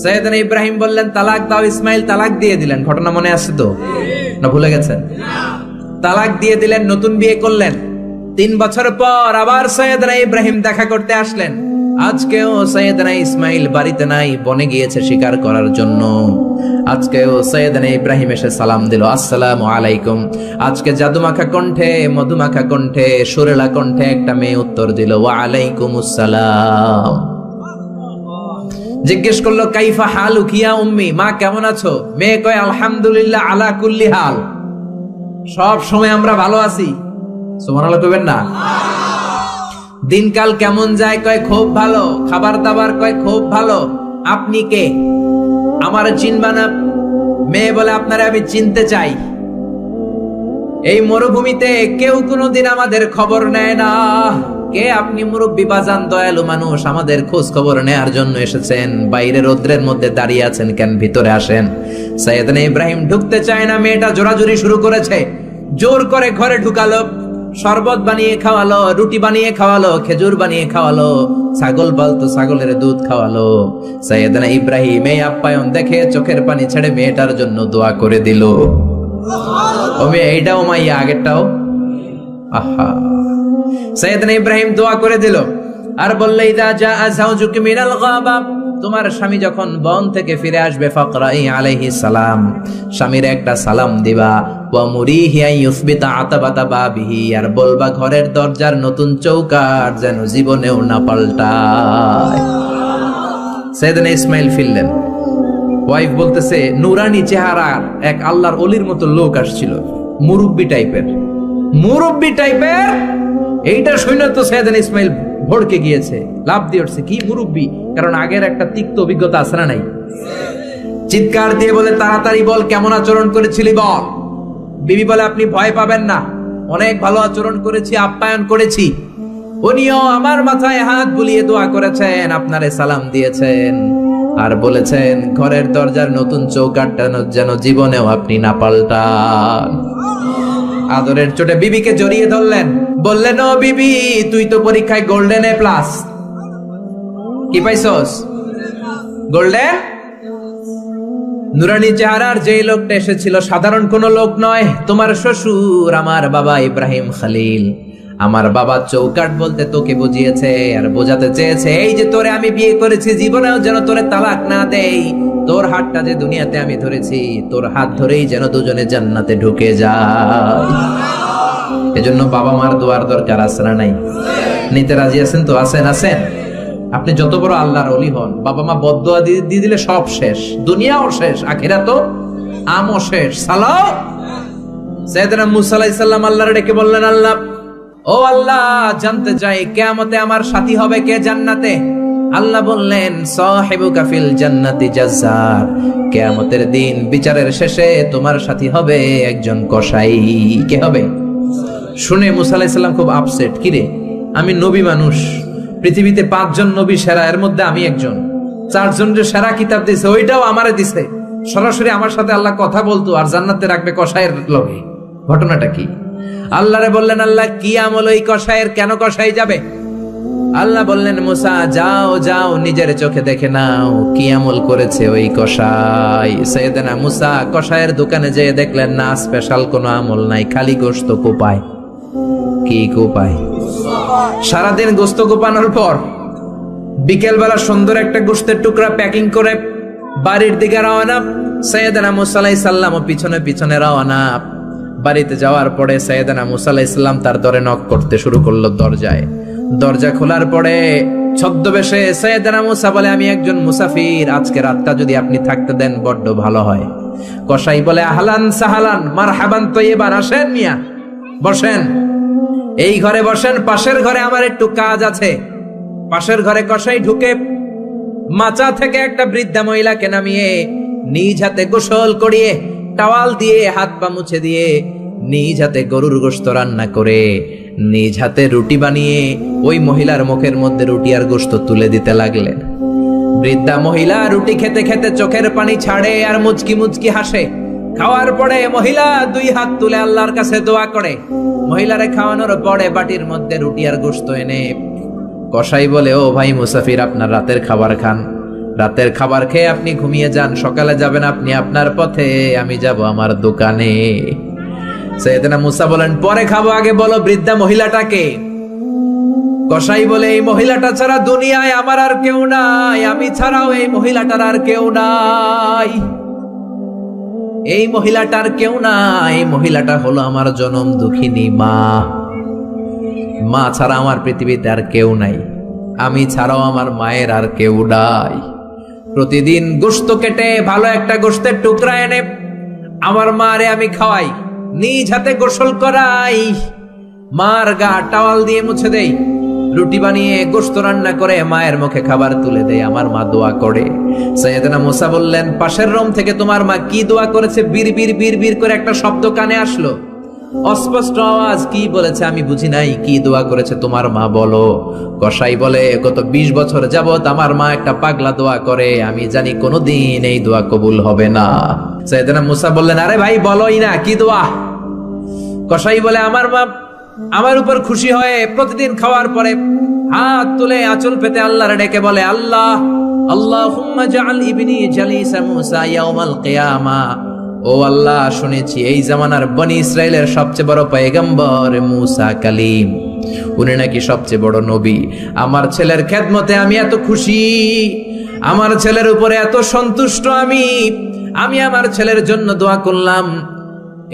Speaker 1: সৈয়দনা ইব্রাহিম বললেন তালাক দাও। ইসমাইল তালাক দিয়ে দিলেন। ঘটনা মনে আছে তো, না ভুলে গেছেন? তালাক দিয়ে দিলেন, নতুন বিয়ে করলেন। 3 বছর পর আবার সৈয়দনা ইব্রাহিম দেখা করতে আসলেন। আজকেও সৈয়দনা ইসমাইল বাড়িতে নাই, বনে গিয়েছে শিকার করার জন্য। আজকেও সৈয়দনা ইব্রাহিম এসে সালাম দিল, আসসালামু আলাইকুম। আজকে জাদুমাখা কণ্ঠে, মধুমাখা কণ্ঠে, সুরেলা কণ্ঠে একটা মেয়ে উত্তর দিল, ওয়া আলাইকুমুস সালাম। জিজ্ঞেস করলো, কাইফা হালুক ইয়া উম্মি, মা কেমন আছো? মেয়ে কয়, আলহামদুলিল্লাহ আলা কুল্লি হাল, সব সময় আমরা ভালো আছি। সুবহানাল্লাহ কইবেন না? দিনকাল কেমন যায়? কয় খুব ভালো। খাবার দাবার? কয় খুব ভালো। আপনি কে? আমার চিনবা না? মেয়ে বলে, আপনারে আমি চিনতে চাই। এই মরুভূমিতে কেউ কোনোদিন আমাদের খবর নেয় না। কে আপনি? মুরব্বী বাজান, দয়ালু মানুষ, আমাদের খোঁজ খবর নেয়ার জন্য এসেছেন? বাইরে রোদ্রের মধ্যে দাঁড়িয়ে আছেন কেন? ভিতরে আসেন। সৈয়দনা ইব্রাহিম ঢুকতে চায় না, মেয়েটা জোরাজুরি শুরু করেছে। জোর করে ঘরে ঢুকালো, শরবত বানিয়ে খাওয়ালো, রুটি বানিয়ে খাওয়ালো, খেজুর বানিয়ে খাওয়ালো, ছাগল পালতো ছাগলের দুধ খাওয়ালো। সৈয়দনা ইব্রাহিম এই আপ্যায়ন দেখে চোখের পানি ছেড়ে মেয়েটার জন্য দোয়া করে দিল। ও মেয়ে, এইটাও মাইয়া, আগেরটাও। আহা, সৈয়দনা ইব্রাহিম দোয়া করে দিল আর বললে, ইদা জাআ যাওজুকি মিনাল গাবা, তোমার স্বামী যখন বন থেকে ফিরে আসবে, ফাকরাই আলাইহিস সালাম, স্বামীর একটা সালাম দিবা। ওয়া মুরিহি আন ইউসবিতা আতাবাতা বাবিহি, আর বলবা ঘরের দরজার নতুন চৌকাঠ যেন জীবনেও না পাল্টায়। সৈয়দনা ইসমাইল ফিরলেন। ওয়াইফ বলতেছে, নুরানি চেহারার এক আল্লাহর ওলির মতো লোক আসছিল, মুরব্বি টাইপের। মুরব্বি টাইপের এইটা শুনে তো সৈয়দনা ইসমাইল ভড়কে গিয়েছে, লাভ দিয়ে উঠছে। কি মুরব্বি? কারণ আগের একটা তিক্ত অভিজ্ঞতা আছে না নাই? চিৎকার দিয়ে বলে, তাড়াতাড়ি বল কেমন আচরণ করেছিলি বল। বিবি বলে, আপনি ভয় পাবেন না, অনেক ভালো আচরণ করেছি, আপ্যায়ন করেছি। উনিও আমার মাথায় হাত বুলিয়ে দোয়া করেছেন, আপনারে সালাম দিয়েছেন, আর বলেছেন ঘরের দরজার নতুন চৌকাঠটা যেন জীবনেও আপনি না পাল্টান। আদরের চোটে বিবিকে জড়িয়ে ধরলেন, বললেন, ও বিবি, তুই তো পরীক্ষায় গোল্ডেন এ প্লাস। কি পাইছস? গোল্ডেন। নুরানি চেহারার যেই লোকটা এসেছিল সাধারণ কোন লোক নয়, তোমার শ্বশুর, আমার বাবা ইব্রাহিম খলিল। আমার বাবা চৌকাঠ বলতে তোকে বুঝিয়েছে আর বোঝাতে চেয়েছে, এই যে তোরে আমি বিয়ে করেছি, জীবনেও যেন তোরে তালাক না দেই। তোর হাতটা যে দুনিয়াতে আমি ধরেছি, তোর হাত ধরেই যেন দুজনে জান্নাতে ঢুকে যায়। এজন্য বাবা মার দোয়ার দরকার আছে না নাই? নিতে রাজি আছেন তো? আছেন? আছেন? আপনি যত বড় আল্লাহর ওলি হন, বাবা মা বদদোয়া দিয়ে দিলে সব শেষ, দুনিয়াও শেষ, আখিরাতও আমও শেষ। সালাও। সাইয়েদনা মুসা আলাইহিস সালাম আল্লাহর ডেকে বললেন, আল্লাহ, ও আল্লাহ, জানতে চাই কিয়ামতে আমার সাথী হবে কে জান্নাতে? আল্লাহ বললেন, সাহিবুকা ফিল জান্নাতি জাজ্জার, কিয়ামতের দিন বিচারের শেষে তোমার সাথী হবে একজন কসাই। কে হবে? শুনে মুসা আলাইহিস সালাম খুব আপসেট। কিরে, আমি নবী মানুষ, পৃথিবীতে 5 জন নবী সেরা, এর মধ্যে আমি একজন। 4 জনের সেরা কিতাব দিছে, ওইটাও আমারে দিছে। সরাসরি আমার সাথে আল্লাহ কথা বলতো আর জান্নাতে রাখবে কসাইয়ের লগে। ঘটনাটা কি? আল্লাহরে বললেন, আল্লাহ কি আমল ওই কসাইয়ের, কেন কসাই যাবে? আল্লাহ বললেন, মুসা, যাও যাও, নিজের চোখে দেখে নাও কি আমল করেছে ওই কসাই। সাইয়েদনা মুসা কসাইয়ের দোকানে যেয়ে দেখলেন, না, স্পেশাল কোনো আমল নাই, খালি গোশত কোপায়। কি কোপায়? সারাদিন গোশত কোপানোর পর বিকেল বেলা সুন্দর একটা গোশতের টুকরা প্যাকিং করে বাড়ির দিকে রওনা। সাইয়েদনা মুসা আলাইহিস সালাম পিছনে পিছনে রওনা। বাড়িতে যাওয়ার পরে সাইয়েদনা মুসা আলাইহিস সালাম তার দরে নক করতে শুরু করলো দরজায়। দরজা খোলার পরে ছদ্মবেশে সাইয়েদনা মুসা বলে, আমি একজন মুসাফির, আজকে রাতটা যদি আপনি থাকতে দেন বড্ড ভালো হয়। কসাই বলে, আহলান সাহালান মারহাবান তৈয়বান, আসেন মিয়া বসেন, এই ঘরে বসেন, পাশের ঘরে আমার একটু কাজ আছে। পাশের ঘরে কসাই ঢুকে মাচা থেকে একটা বৃদ্ধা মহিলাকে নামিয়ে নিজ হাতে গোসল করিয়ে টাওয়াল দিয়ে হাত পা মুছে দিয়ে নিজ হাতে গরুর গোশত রান্না করে নিজ হাতে রুটি বানিয়ে ওই মহিলার মুখের মধ্যে রুটি আর গোশত তুলে দিতে লাগলেন। বৃদ্ধা মহিলা রুটি খেতে খেতে চোখের পানি ছাড়ে আর মুচকি মুচকি হাসে। খাওয়ার পরে মহিলা দুই হাত তুলে আল্লাহর কাছে দোয়া করে। মহিলারে খাওয়ানোর পরে বাটির মধ্যে রুটি আর গোশত এনে কসাই বলে, ও ভাই মুসাফির, আপনার রাতের খাবার খান, রাতের খাবার খেয়ে আপনি ঘুমিয়ে যান, সকালে যাবেন আপনি আপনার পথে, আমি যাব আমার দোকানে। সাইয়েদনা মুসা বলেন, পরে খাবো, আগে বলো বৃদ্ধা মহিলাটাকে। কসাই বলে, এই মহিলাটা ছাড়া দুনিয়ায় আমার আর কেউ নাই, আমি ছাড়াও এই মহিলাটার আর কেউ নাই, এই মহিলাটার কেউ নাই, এই মহিলাটা হলো আমার জনম দুঃখিনী মা। মা ছাড়া আমার পৃথিবীতে আর কেউ নাই, আমি ছাড়াও আমার মায়ের আর কেউ নাই। প্রতিদিন গোশত কেটে ভালো একটা গোশতের টুকরা এনে আমার মারে আমি খাওয়াই, নিজ হাতে গোসল করাই, মার গা টাওয়াল দিয়ে মুছে দেই, রুটি বানিয়ে গোশত রান্না করে মায়ের মুখে খাবার তুলে দেয়, আমার মা দোয়া করে। সাইয়েদনা মুসা বললেন, পাশের রুম থেকে তোমার মা কি দোয়া করেছে? বীর বীর বীর বীর করে একটা শব্দ কানে আসলো, অস্পষ্ট আওয়াজ, কি বলেছে আমি বুঝি নাই, কি দোয়া করেছে তোমার মা বলো। কসাই বলে, গত 20 বছর যাবত আমার মা একটা পাগলা দোয়া করে, আমি জানি কোনোদিন এই দোয়া কবুল হবে না। সাইয়েদনা মুসা বললেন, আরে ভাই বলোই না, কি দোয়া? কসাই বলে, আমার মা আমার উপর খুশি হয়ে প্রতিদিন খাওয়ার পরে হাত তুলে আঁচল পেতে আল্লাহর ডেকে বলে, আল্লাহ আল্লাহুম্মা জাআল ইবনি জালিসা মুসা ইয়াউমাল কিয়ামা। ও আল্লাহ, শুনেছি এই জামানার বনি ইসরাইলের সবচেয়ে বড় পয়গম্বর মুসা কালিম, উনি নাকি সবচেয়ে বড় নবী। আমার ছেলের খেদমতে আমি এত খুশি, আমার ছেলের উপরে এত সন্তুষ্ট, আমি আমার ছেলের জন্য দোয়া করলাম।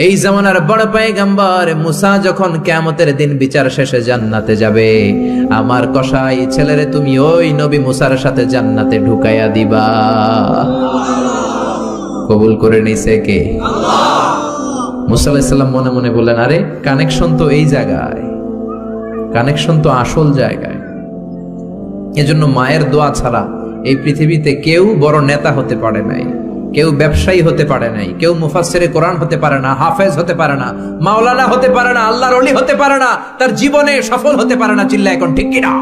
Speaker 1: এই জামানার বড় পয়গম্বর মুসা যখন কিয়ামতের দিন বিচার শেষে জান্নাতে যাবে, আমার কসাই ছেলেরে তুমি ওই নবী মুসার সাথে জান্নাতে ঢুকাইয়া দিবা। কবুল করে নিছে কে? আল্লাহ। মুসা আলাইহিস সালাম মনে মনে বললেন, আরে কানেকশন তো এই জায়গায়, কানেকশন তো আসল জায়গায়। এজন্য মায়ের দোয়া ছাড়া এই পৃথিবীতে কেউ বড় নেতা হতে পারে নাই, কেউ ব্যবসায়ী হতে পারে নাই, কেউ মুফাসসিরে কোরআন হতে পারে না, হাফেজ হতে পারে না, মাওলানা হতে পারে না, আল্লাহর ওলি হতে পারে না, তার জীবনে সফল হতে পারে না। চিল্লা এখন ঠিক কিনা?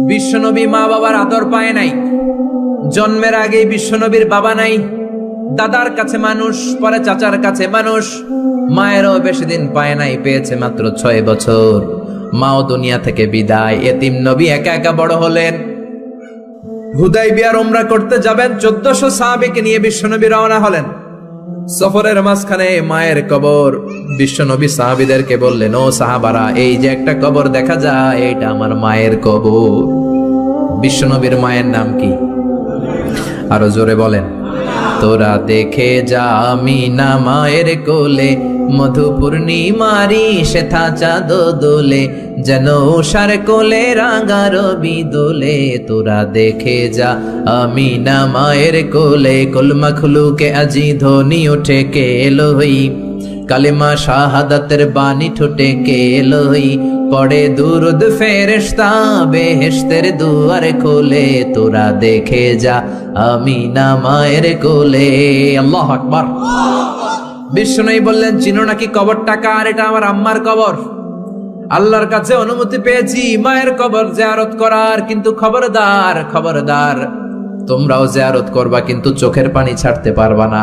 Speaker 1: বিশ্বনবী মা বাবার আদর পায় নাই, জন্মের আগেই বিশ্বনবীর বাবা নাই, দাদার কাছে মানুষ, পরে চাচার কাছে মানুষ, মায়েরও বেশি দিন পায় নাই, পেয়েছে মাত্র 6 বছর। মাও দুনিয়া থেকে বিদায়, এতিম নবী একা একা বড় হলেন। হুদাইবিয়ার উমরা করতে যাবেন, 1400 সাহাবীকে নিয়ে বিশ্বনবী রওনা হলেন। সফরের মাঝখানে মায়ের কবর, বিশ্বনবী সাহাবীদেরকে বললেন, ও সাহাবারা, এই যে একটা কবর দেখা যায়, এটা আমার মায়ের কবর। বিশ্বনবীর মায়ের নাম কি? আরো জোরে বলেন। তোরা দেখে যা আমিনা মায়ের কোলে, মধু পূর্ণিমারি সেথা চাঁদ দোলে, যেন উষার কোলে রাঙা রবি দোলে। তোরা দেখে যা আমিনা মায়ের কোলে, কুল মখলুকে আজি ধ্বনি ওঠে কে এলোই, কালিমা শাহাদাতের বাণী ঠোঁটে কে এলোই, পড়ে দুরুদ ফেরেশতা বেহেশতের দুয়ার খোলে। তোরা দেখে যা আমিনা মায়ের কোলে। আল্লাহু আকবার। বিশ্বনবী বললেন, চিনো নাকি কবরটা কার? এটা আমার আম্মার কবর। আল্লাহর কাছে অনুমতি পেয়েছি মায়ের কবর জিয়ারত করার, কিন্তু খবরদার খবরদার, তোমরাও জিয়ারত করবা, কিন্তু চোখের পানি ছাড়তে পারবা না,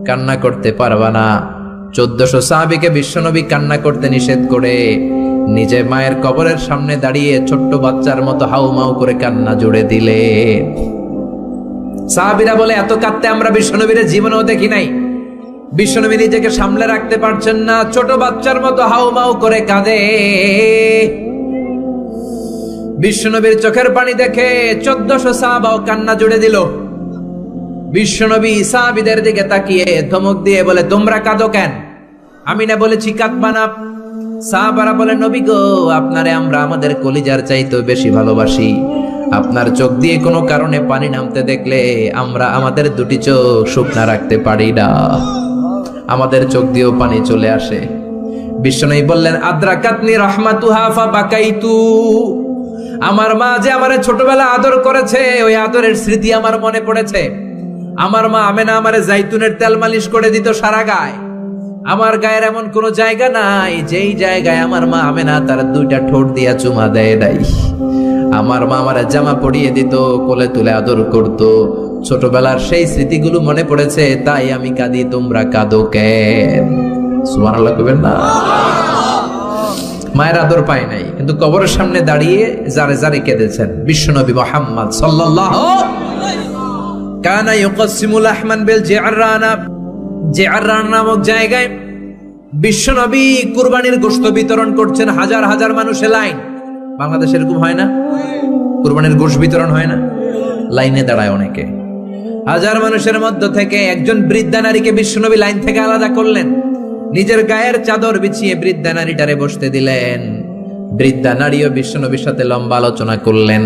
Speaker 1: কান্না করতে পারবা না। 1400 সাহাবীকে বিশ্বনবী কান্না করতে নিষেধ করে নিজে মায়ের কবরের সামনে দাঁড়িয়ে ছোট্ট বাচ্চার মতো হাউমাউ করে কান্না জুড়ে দিলে। সাহাবীরা বলে, এত কাঁদতে আমরা বিশ্বনবীর জীবনেও দেখি নাই। বিশ্বনবী নিজেকে সামলে রাখতে পারছেন না, ছোট বাচ্চার মতো হাউমাউ করে কাঁদে। বিশ্বনবীর চোখের পানি দেখে 1400 সাহাবাও কান্না জুড়ে দিল। বিশ্বনবী সাহাবীদের দিকে তাকিয়ে ধমক দিয়ে বলে, তোমরা কাঁদো কেন? আমি না বলেছি কাঁদবা না? সাহাবারা বলে, নবী গো, আপনারে আমরা আমাদের কলিজার চাইতেও বেশি ভালোবাসি। আপনার চোখ দিয়ে কোনো কারণে পানি নামতে দেখলে আমরা আমাদের দুটি চোখ শুকনা রাখতে পারি না, আমাদের চোখ দিয়েও পানি চলে আসে। বিশ্বনবী বললেন, আদ্রাকাতনি রাহমাতুহা ফাবাকাইতু। আমার মা যে আমারে ছোটবেলা আদর করেছে, ওই আদরের স্মৃতি আমার মনে পড়েছে। আমার মা আমেনা আমারে জাইতুনের তেল মালিশ করে দিত সারা গায়ে। আমার গায়ের এমন কোন জায়গা নাই যেই জায়গায় আমার মা আমেনা তার দুইটা ঠোঁট দিয়া চুমা দেয় নাই। আমার মা আমার জামা পরিয়ে দিত, কোলে তুলে আদর করত। ছোটবেলার সেই স্মৃতিগুলো মনে পড়েছে, তাই আমি কাঁদি, তোমরা কাঁদো কেন? সুবহানাল্লাহ কইবেন না? মায়ের আদর পায় নাই, কিন্তু কবরের সামনে দাঁড়িয়ে জারে জারে কেঁদেছেন বিশ্বনবী মুহাম্মদ সাল্লাল্লাহু কানা ইউকাসিমুল আহমান বিল জিআরানা। জিআরানা নামক জায়গায় বিশ্বনবী কুরবানির গোশত বিতরণ করছেন। হাজার হাজার মানুষের লাইন। বাংলাদেশে এরকম হয় না? কুরবানির গোশত বিতরণ হয় না? লাইনে দাঁড়ায় অনেকে। হাজার মানুষের মধ্য থেকে একজন বৃদ্ধা নারীকে বিশ্বনবী লাইন থেকে আলাদা করলেন। নিজের গায়ের চাদর বিছিয়ে বৃদ্ধা নারীটারে বসতে দিলেন। বৃদ্ধা নারীও বিশ্বনবীর সাথে লম্বা আলোচনা করলেন,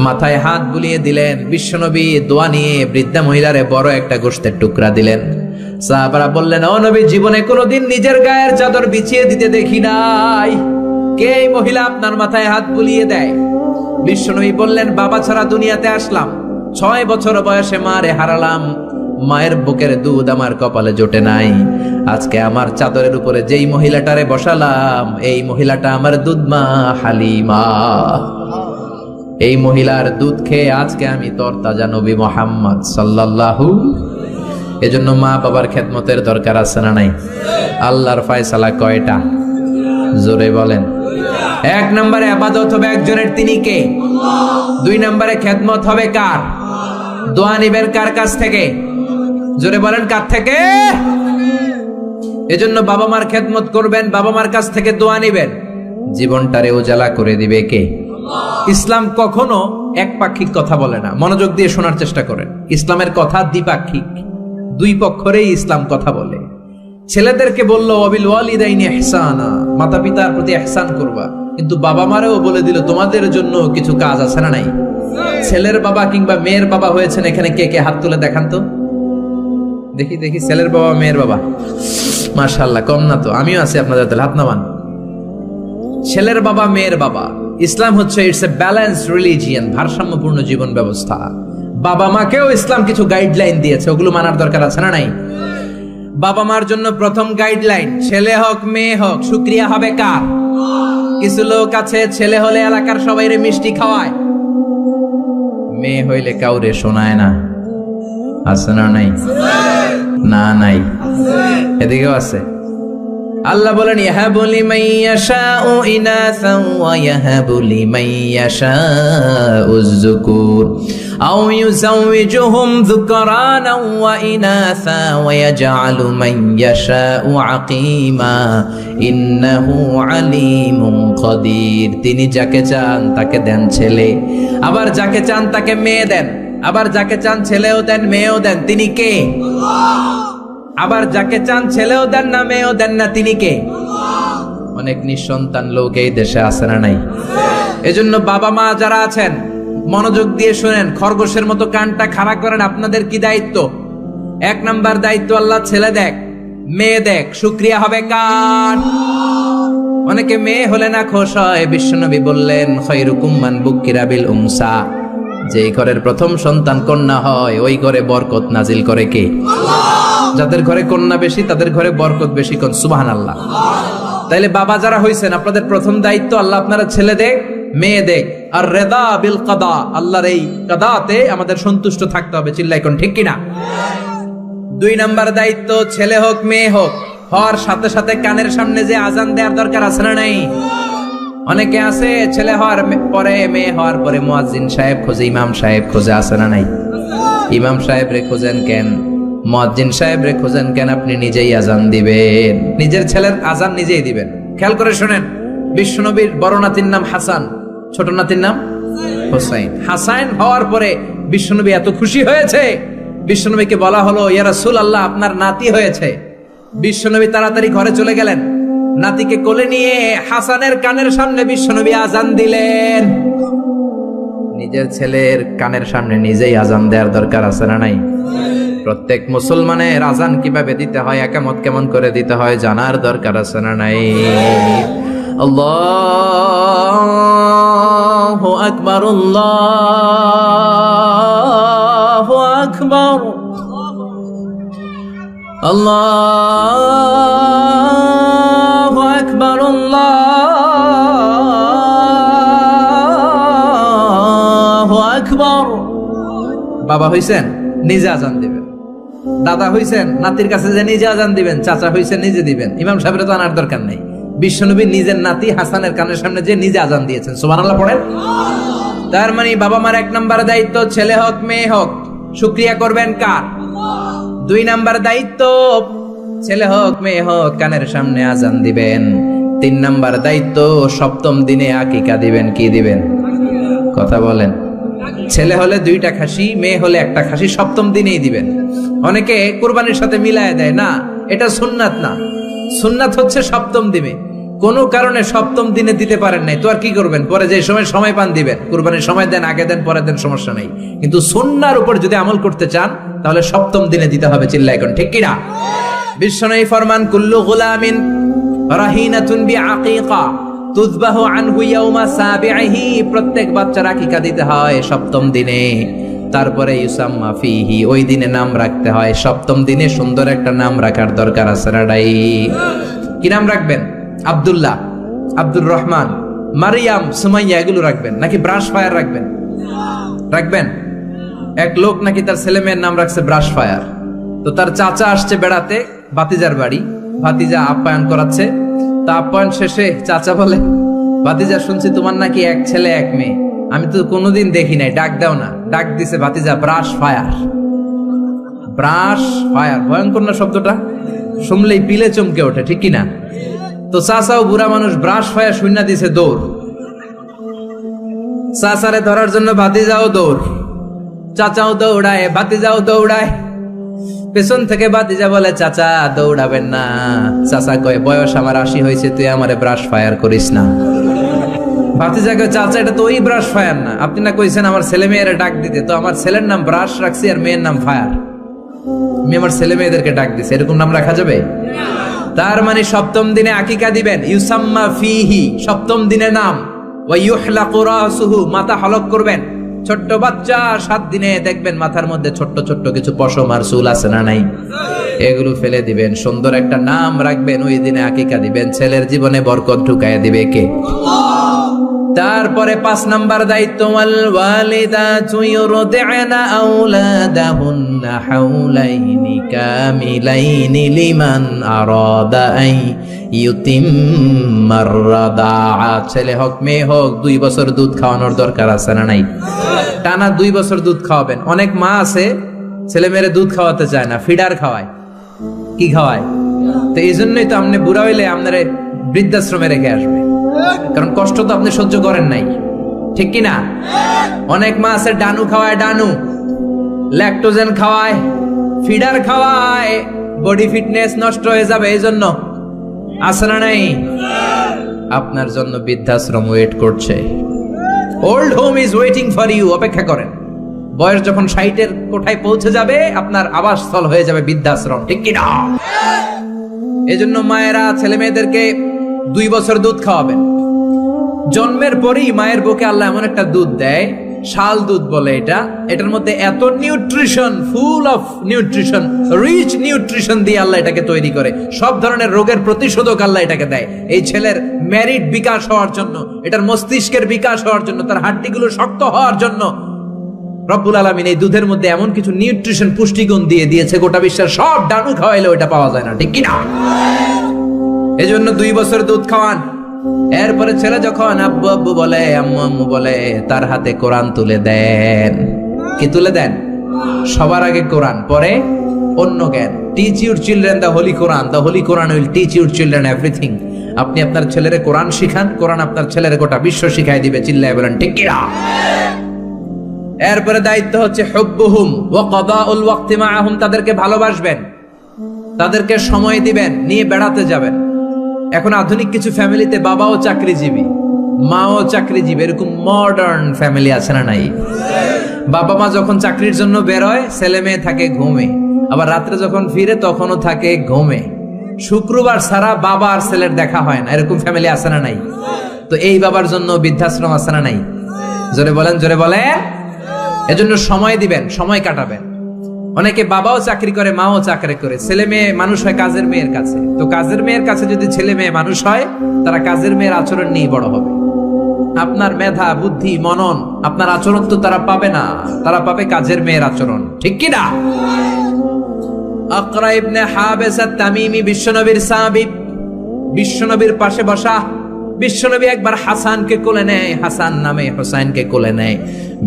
Speaker 1: মাথায় হাত বুলিয়ে দিলেন। বিশ্বনবী দোয়া নিয়ে বৃদ্ধা মহিলারে বড় একটা গোশতের টুকরা দিলেন। সাহাবারা বললেন, ও নবী, জীবনে কোনোদিন নিজের গায়ের চাদর বিছিয়ে দিতে দেখি নাই, কে এই মহিলা আপনার মাথায় হাত বুলিয়ে দেয়? বিশ্বনবী বললেন, বাবা ছাড়া দুনিয়াতে আসলাম, 6 বছর বয়সে মারে হারালাম, মায়ের বুকের দুধ আমার কপালে জোটে নাই। আজকে আমার চাদরের উপরে যেই মহিলাটারে বসালাম, এই মহিলাটা আমার দুধ মা হালিমা। এই মহিলার দুধ খেয়ে আজকে আমি তরতাজা নবী মুহাম্মদ সাল্লাল্লাহু। এজন্য মা বাবার খেদমতের দরকার আছে না নাই? আল্লাহর ফয়সালা কয়টা? জোরে বলেন। 1 নম্বরে ইবাদত হবে একজনের, তিনি কে? 2 নম্বরে খেদমত হবে কার? দোয়া নিবেন কার কাছ থেকে? জোরে বলেন, কার থেকে? এজন্য বাবা মার খেদমত করবেন, বাবা মার কাছ থেকে দোয়া নিবেন। জীবনটারে উজালা করে দিবে কে? ইসলাম কখনো একপাক্ষিক কথা বলে না। মনোযোগ দিয়ে শোনার চেষ্টা করেন। ইসলামের কথা দ্বিপাক্ষিক, দুই পক্ষেরই ইসলাম কথা বলে। ছেলেদেরকে বললো ওয়াবিল ওয়ালিদাইনি ইহসানা, মাতা পিতার প্রতি ইহসান করবা, কিন্তু বাবা মারেও বলে দিল তোমাদের জন্য কিছু কাজ আছে না নাই? ছেলের বাবা কিংবা মেয়ের বাবা হয়েছেন এখানে কে কে? হাত তুলে দেখান তো দেখি দেখি। ছেলের বাবা মেয়ের বাবা, মাশাআল্লাহ, কম না তো? আমিও আছি আপনাদের, তাহলে হাত নামান। ছেলের বাবা মেয়ের বাবা। ইসলাম হচ্ছে ইটস এ ব্যালেন্সড রিলিজিয়ন, ভারসাম্যপূর্ণ জীবন ব্যবস্থা। বাবা মাকেও ইসলাম কিছু গাইডলাইন দিয়েছে, ওগুলো মানার দরকার আছে না নাই? বাবা মার জন্য প্রথম গাইডলাইন, ছেলে হোক মেয়ে হোক, শুকরিয়া হবে কার? কিছু লোক আছে ছেলে হলে এলাকার সবাইরে মিষ্টি খাওয়ায়, মেয়ে হইলে কাউরে শোনায় না। আছে না নাই? না নাই, এদিকেও আছে। আল্লাহ বলেন, ইয়াহাবু লিমান ইয়াশাউ ইনাসান ওয়া ইয়াহাবু লিমান ইয়াশাউ যুকুর আও ইউযাওয়িজুহুম যুকরানান ওয়া ইনাসা ওয়া ইয়াজআলু মান ইয়াশাউ আকীমা ইন্নাহু আলীমুন কাদির। তিনি যাকে চান তাকে দেন ছেলে, আবার যাকে চান তাকে মেয়ে দেন, আবার যাকে চান ছেলেও দেন মেয়েও দেন। তিনি কে? আবার যাকে চান ছেলেও দেন না মেয়েও দেন না, তিনি কে? অনেক নিঃসন্তান লোক এই দেশে আছে না নাই? এজন্য বাবা মা যারা আছেন মনোযোগ দিয়ে শুনেন, খরগোশের মতো কানটা খাড়া করেন। আপনাদের কি দায়িত্ব? 1 নাম্বার দায়িত্ব, আল্লাহ ছেলে দেখ মেয়ে দেখ, শুকরিয়া হবে কার? অনেকে মেয়ে হলে না খুশ হয়। বিশ্বনবী বললেন, খায়রুকুম মান বুকিরা বিল উনসা, যেই ঘরের প্রথম সন্তান কন্যা হয় ওই ঘরে বরকত নাজিল করে কে? যাদের ঘরে কন্যা বেশি তাদের ঘরে বরকত বেশি। কোন সুবহানাল্লাহ। তাইলে বাবা যারা হইছেন, আপনাদের প্রথম দায়িত্ব, আল্লাহ আপনারা ছেলে দেখ মেয়ে দেখ, আর রেদা বিল কাদা, আল্লাহর এই কাদাতে আমাদের সন্তুষ্ট থাকতে হবে। চিল্লাই কোন ঠিক কিনা? 2 নাম্বার দায়িত্ব, ছেলে হোক মেয়ে হোক, হওয়ার সাথে সাথে কানের সামনে যে আজান দেওয়ার দরকার আছে না নাই? অনেকে আছে ছেলে হওয়ার পরে মেয়ে হওয়ার পরে মুয়াজ্জিন সাহেব খোঁজে, ইমাম সাহেব খোঁজে, আছে না নাই? ইমাম সাহেব রে খোঁজেন কেন? মুয়াজ্জিন সাহেব রে খোঁজেন কেন? আপনি নিজেই আজান দিবেন, নিজের ছেলের আজান নিজেই দিবেন। খেয়াল করে শুনেন, বিশ্বনবীর বড় নাতির নাম হাসান, ছোট নাতির নাম হোসাইন। হাসান হওয়ার পরে বিশ্বনবী এত খুশি হয়েছে, বিশ্বনবীকে বলা হলো, ইয়া রাসূলুল্লাহ, আপনার নাতি হয়েছে। বিশ্বনবী তাড়াতাড়ি ঘরে চলে গেলেন, নাতিকে কোলে নিয়ে হাসানের কানের সামনে বিশ্বনবী আজান দিলেন। নিজের ছেলের কানের সামনে নিজেই আজান দেওয়ার দরকার আছে না নাই? প্রত্যেক মুসলমানের আজান কিভাবে দিতে হয়, একামত কেমন করে দিতে হয় জানার দরকার আছে না নাই? আল্লাহু আকবার, আল্লাহু আকবার, আল্লাহু আকবার, আল্লাহু আকবার। বাবা হইছেন নিজে আজান দিবেন, দাদা হইছেন নাতির কাছে যে নিজে আজান দিবেন, চাচা হইছেন নিজে দিবেন, ইমাম সাহেবের তো আনার দরকার নাই। বিশ্বনবী নিজের নাতি হাসানের কানের সামনে যে নিজে আজান দিয়েছেন, সুবহানাল্লাহ পড়েন। তার মানে বাবা মার 1 নম্বর দায়িত্ব, ছেলে হোক মেয়ে হোক শুকরিয়া করবেন কার? 2 নম্বর দায়িত্ব, ছেলে হোক মেয়ে হোক কানের সামনে আজান দিবেন। 3 নম্বর দায়িত্ব, সপ্তম দিনে আকিকা দিবেন। কি দিবেন? কথা বলেন। ছেলে হলে 2টা খাসি, মেয়ে হলে 1টা খাসি, সপ্তম দিনেই দিবেন। অনেকে কুরবানির সাথে মিলায় দেয়, না এটা সুন্নাত না। সুন্নাত হচ্ছে সপ্তম দিনে। কোনো কারণে সপ্তম দিনে দিতে পারেন নাই তো আর কি করবেন? পরে যে সময় পান দিবেন। কুরবানির সময় দেন, আগে দেন, পরে দেন, সমস্যা নেই। কিন্তু সুন্নাহর উপর যদি আমল করতে চান তাহলে সপ্তম দিনে দিতে হবে। চিল্লায় এখন ঠিক কিনা? বিশ্বনবী ফরমান, কুল্লু গুলামিন রাহিনাতুন বিআকিকা তুযবাহু আনহু ইয়াওমা সাবিহি। প্রত্যেক বাচ্চার আকিকা দিতে হয় সপ্তম দিনে। তারপরে ইউসাম্মা ফিহি, ওই দিনে নাম রাখতে হয়। সপ্তম দিনে সুন্দর একটা নাম রাখার দরকার আছে না নাই? কি নাম রাখবেন? আব্দুল্লাহ, আব্দুর রহমান, মারিয়াম, সুমাইয়া এগুলো রাখবেন নাকি ব্রাশ ফায়ার রাখবেন? রাখবেন। এক লোক নাকি তার ছেলে মেয়ের নাম রাখছে ব্রাশ ফায়ার। তো তার চাচা আসছে বেড়াতে ভাতিজার বাড়ি, ভাতিজা আপ্যায়ন করাচ্ছে। তা আপ্যায়ন শেষে চাচা বলে, ভাতিজা শুনছি তোমার নাকি 1 ছেলে 1 মেয়ে, আমি তো কোনোদিন দেখি নাই, ডাক দাও না। ডাক দিছে ভাতিজা ব্রাশ ফায়ার। ব্রাশ ফায়ার, ভয়ঙ্কর না শব্দটা? শুনলেই পিলে চমকে ওঠে, ঠিক কিনা? তো চাচাও বুড়া মানুষ, ব্রাশ ফায়ার শুননা দিছে দৌড়। চাচারে ধরার জন্য ভাতিজাও দৌড়, চাচাও দৌড়ায়, ভাতিজাও দৌড়ায়। পেছন থেকে ভাতিজা বলে, চাচা দৌড়াবেন না। চাচা কয়, বয়স আমার 80 হয়েছে, তুই আমারে ব্রাশ ফায়ার করিস না। ভাতিজা কয়, চাচা এটা তো ওই ব্রাশ ফায়ার না, আপনি না কইছেন আমার ছেলে মেয়েরা ডাক দিতে, তো আমার ছেলের নাম ব্রাশ রাখছি আর মেয়ের নাম ফায়ার। আমি আমার ছেলে মেয়েদেরকে ডাক দিছি, এরকম নাম রাখা যাবে? তার মানে সপ্তম দিনে আকিকা দিবেন। ইউসাম্মা ফিহি, সপ্তম দিনে নাম। ওয়া ইউহলাকু রাসুহু, মাথা হলক করবেন। ছোট্ট বাচ্চা 7 দিনে দেখবেন মাথার মধ্যে ছোট্ট ছোট্ট কিছু পশম আর চুল আছে না নাই? এগুলো ফেলে দিবেন, সুন্দর একটা নাম রাখবেন। ওই দিনে আকিকা দিবেন, ছেলের জীবনে বরকত ঢুকায় দিবে কে? তারপরে 5 নাম্বার দায়িত্ব, ওয়াল ওয়ালিদাতু ইউরদি'না আওলাদাহুন্না হাওলাইনি কামিলাইনি লিমান আরাদা আই ইউতিম্মার রাদাআ। ছেলে হোক মেয়ে হোক 2 বছর দুধ খাওয়ানোর দরকার আছে না নাই? টানা 2 বছর দুধ খাওয়াবেন। অনেক মা আছে ছেলে মেয়েরে দুধ খাওয়াতে চায় না, ফিডার খাওয়ায়। কি খাওয়ায়? তো এই জন্যই তো আপনি বুড়া হইলে আপনারে বৃদ্ধাশ্রমে রেখে আসবে, কারণ কষ্ট তো আপনি সহ্য করেন নাই, ঠিক কিনা? অনেক মা আছে ডানু খাওয়ায়, ডানু ল্যাকটোজেন খাওয়ায়, ফিডার খাওয়ায়, বডি ফিটনেস নষ্ট হয়ে যাবে। এই জন্য আছে না নাই? আপনার জন্য বৃদ্ধাশ্রম ওয়েট করছে। Old home is waiting for you. অপেক্ষা করেন, বয়স যখন 60-এর কোঠায় পৌঁছে যাবে আপনার আবাসস্থল হয়ে যাবে বৃদ্ধাশ্রম, ঠিক কিনা? এই জন্য মায়েরা ছেলে মেয়েদেরকে 2 বছর দুধ খাওয়াবেন। জন্মের পরেই মায়ের বুকে আল্লাহ এমন একটা দুধ দেয়, শাল দুধ বলে এটা। এটার মধ্যে এত nutrition, full of nutrition, rich nutrition দিয়ে আল্লাহ এটাকে তৈরি করে। সব ধরনের রোগের প্রতিষেধক আল্লাহ এটাকে দেয় এই ছেলের মেরিট বিকাশ হওয়ার জন্য, এটার মস্তিষ্কের বিকাশ হওয়ার জন্য, তার হাড্ডিগুলো শক্ত হওয়ার জন্য। রব্বুল আলামিন এই দুধের মধ্যে এমন কিছু নিউট্রিশন, পুষ্টিগুণ দিয়ে দিয়েছে, গোটা বিশ্বের সব ডানু খাওয়াইলেও এটা পাওয়া যায় না, ঠিক কিনা? এজন্য 2 বছর দুধ খাওয়ান। এরপরে ছেলে যখন আব্বু আব্বু বলে, আম্মু আম্মু বলে, তার হাতে কোরআন তুলে দেন। কি তুলে দেন? সবার আগে কোরআন, পরে অন্য জ্ঞান। Teach your children the Holi Quran, the Holi Quran will teach your children everything. আপনি আপনার ছেলেরে কোরআন শিখান, কোরআন আপনার ছেলেরে গোটা বিশ্ব শিখাই দিবে। চিল্লায় বলেন ঠিক কিনা? এরপরে দায়িত্ব হচ্ছে হুব্বুহুম ওয়া কাদাউল ওয়াক্তি মাআহুম, তাদেরকে ভালোবাসবেন, তাদেরকে সময় দিবেন, নিয়ে বেড়াতে যাবেন। এখন আধুনিক কিছু ফ্যামিলিতে বাবাও চাকরিজীবী, মাও চাকরিজীবী, এরকম মডার্ন ফ্যামিলি আছে না নাই? বাবা মা যখন চাকরির জন্য বেরোয় ছেলে মেয়ে থাকে ঘুমে, আবার রাত্রে যখন ফিরে তখনও থাকে ঘুমে। শুক্রবার ছাড়া বাবা আর ছেলের দেখা হয় না, এরকম ফ্যামিলি আছে না নাই? তো এই বাবার জন্য বৃদ্ধাশ্রম আছে না নাই? জোরে বলেন, জোরে বলেন। এজন্য সময় দিবেন, সময় কাটাবেন। অনেকে বাবাও চাকরি করে, মাও চাকরি করে, ছেলে মেয়ে মানুষ হয় কাজের মেয়ের কাছে। তো কাজের মেয়ের কাছে যদি ছেলে মেয়ে মানুষ হয়, তারা কাজের মেয়ের আচরণ নিয়ে বড় হবে। আপনার মেধা, বুদ্ধি, মনন, আপনার আচরণ তো তারা পাবে না, তারা পাবে কাজের মেয়ের আচরণ। ঠিক কি না? আকরা ইবনে হাবিস আত-তামিমি বিশ্বনবীর সাহাবী, বিশ্বনবীর পাশে বসা। বিশ্বনবী একবার হাসানকে কোলে নেয়, হাসান নামে হোসাইনকে কোলে নেয়।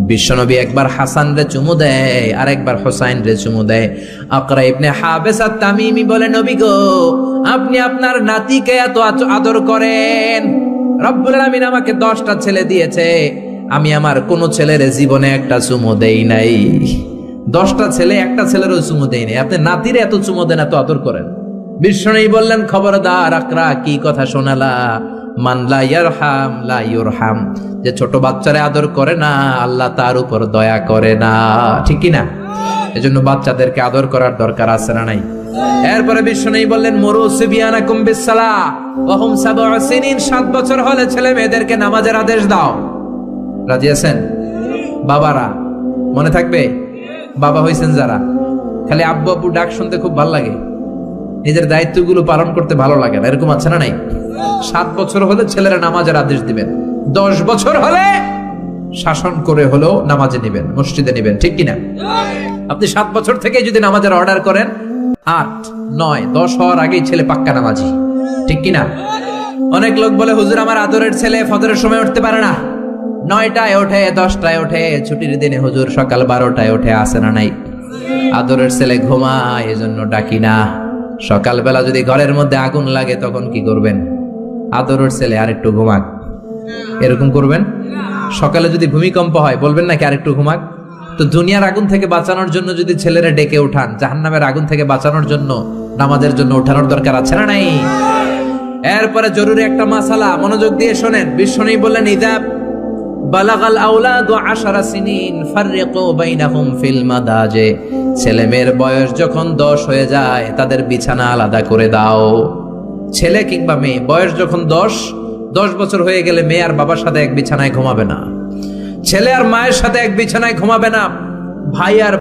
Speaker 1: বিশ্বনবী একবার হাসান রে চুমু দেয়, আর একবার হোসাইন রে চুমু দেয়। আকরা ইবনে হাবিস আত-তামিমি বলে, নবী গো, আপনি আপনার নাতিকে এত আদর করেন। রব্বুল আলামিন আমাকে 10টা ছেলে দিয়েছে, আমি আমার কোন ছেলের জীবনে একটা চুমু দেই নাই। 10টা ছেলে, একটা ছেলেরও চুমু দেই নাই, আপনি নাতিরে এত চুমু দেন, এত আদর করেন। বিশ্বনবী বললেন, খবরদার আকরা, কি কথা শোনালা? মান লা ইয়ারহাম লা ইউরহাম, যে ছোট বাচ্চারে আদর করে না, আল্লাহ তার উপর দয়া করে না। ঠিক কি না? এজন্য বাচ্চাদেরকে আদর করার দরকার আছে না নাই? এরপরে বিশ্বনবী বললেন, মুরু সিবিয়ানাকুম বিসসালাহ ওয়া হুম 7 সিনিন, 7 বছর হলে ছেলে মেয়েদেরকে নামাজের আদেশ দাও। রাজি আছেন? বাবারা মনে থাকবে, বাবা হইছেন যারা, খালি আব্বু আব্বু ডাক শুনতে খুব ভালো লাগে, নিজের দায়িত্বগুলো পালন করতে ভালো লাগে না, এরকম আছে না নাই? 7 বছর হলে ছেলেরা নামাজের আদেশ দিবেন, 10 বছর হলে শাসন করে হলেও নামাজে নিবেন, মসজিদে নিবেন। ঠিক কিনা? আপনি 7 বছর থেকে যদি নামাজের অর্ডার করেন, 8, 9, 10 হওয়ার আগেই ছেলে পাক্কা নামাজি। ঠিক কিনা? অনেক লোক বলে, হুজুর আমার আদরের ছেলে ফজরের সময় উঠতে পারে না, 9টায় ওঠে, 10টায় ওঠে, ছুটির দিনে হুজুর সকাল 12টায় ওঠে, আসে না নাই? আদরের ছেলে ঘুমায়, এজন্য ডাকি না। সকালবেলা যদি ঘরের মধ্যে আগুন লাগে তখন কি করবেন? আদরের ছেলে আরেকটু ঘুমাক, এরকম করবেন? সকালে যদি ভূমিকম্প হয় বলবেন নাকি আরেকটু ঘুমাক? তো দুনিয়ার আগুন থেকে বাঁচানোর জন্য যদি ছেলেরা ডেকে উঠান, জাহান্নামের আগুন থেকে বাঁচানোর জন্য নামাজের জন্য উঠানোর দরকার আছে না নাই? এরপরে জরুরি একটা মাসালা, মনোযোগ দিয়ে শোনেন। বিশ্বনবী বললেন, ইদা বালাগাল আওলাদু 10 সিনিন ফাররিকু বাইনাহুম ফিল মাদাজে, ছেলে মেয়ের বয়স যখন 10 হয়ে যায় তাদের বিছানা আলাদা করে দাও। ছেলে কিংবা মেয়ে বয়স যখন 10 বছর হয়ে গেলে মেয়ে আর বাবার সাথে এক বিছানায় ঘুমাবে না, ছেলে আর মায়ের সাথে এক বিছানায় ঘুমাবে না, ভাই আর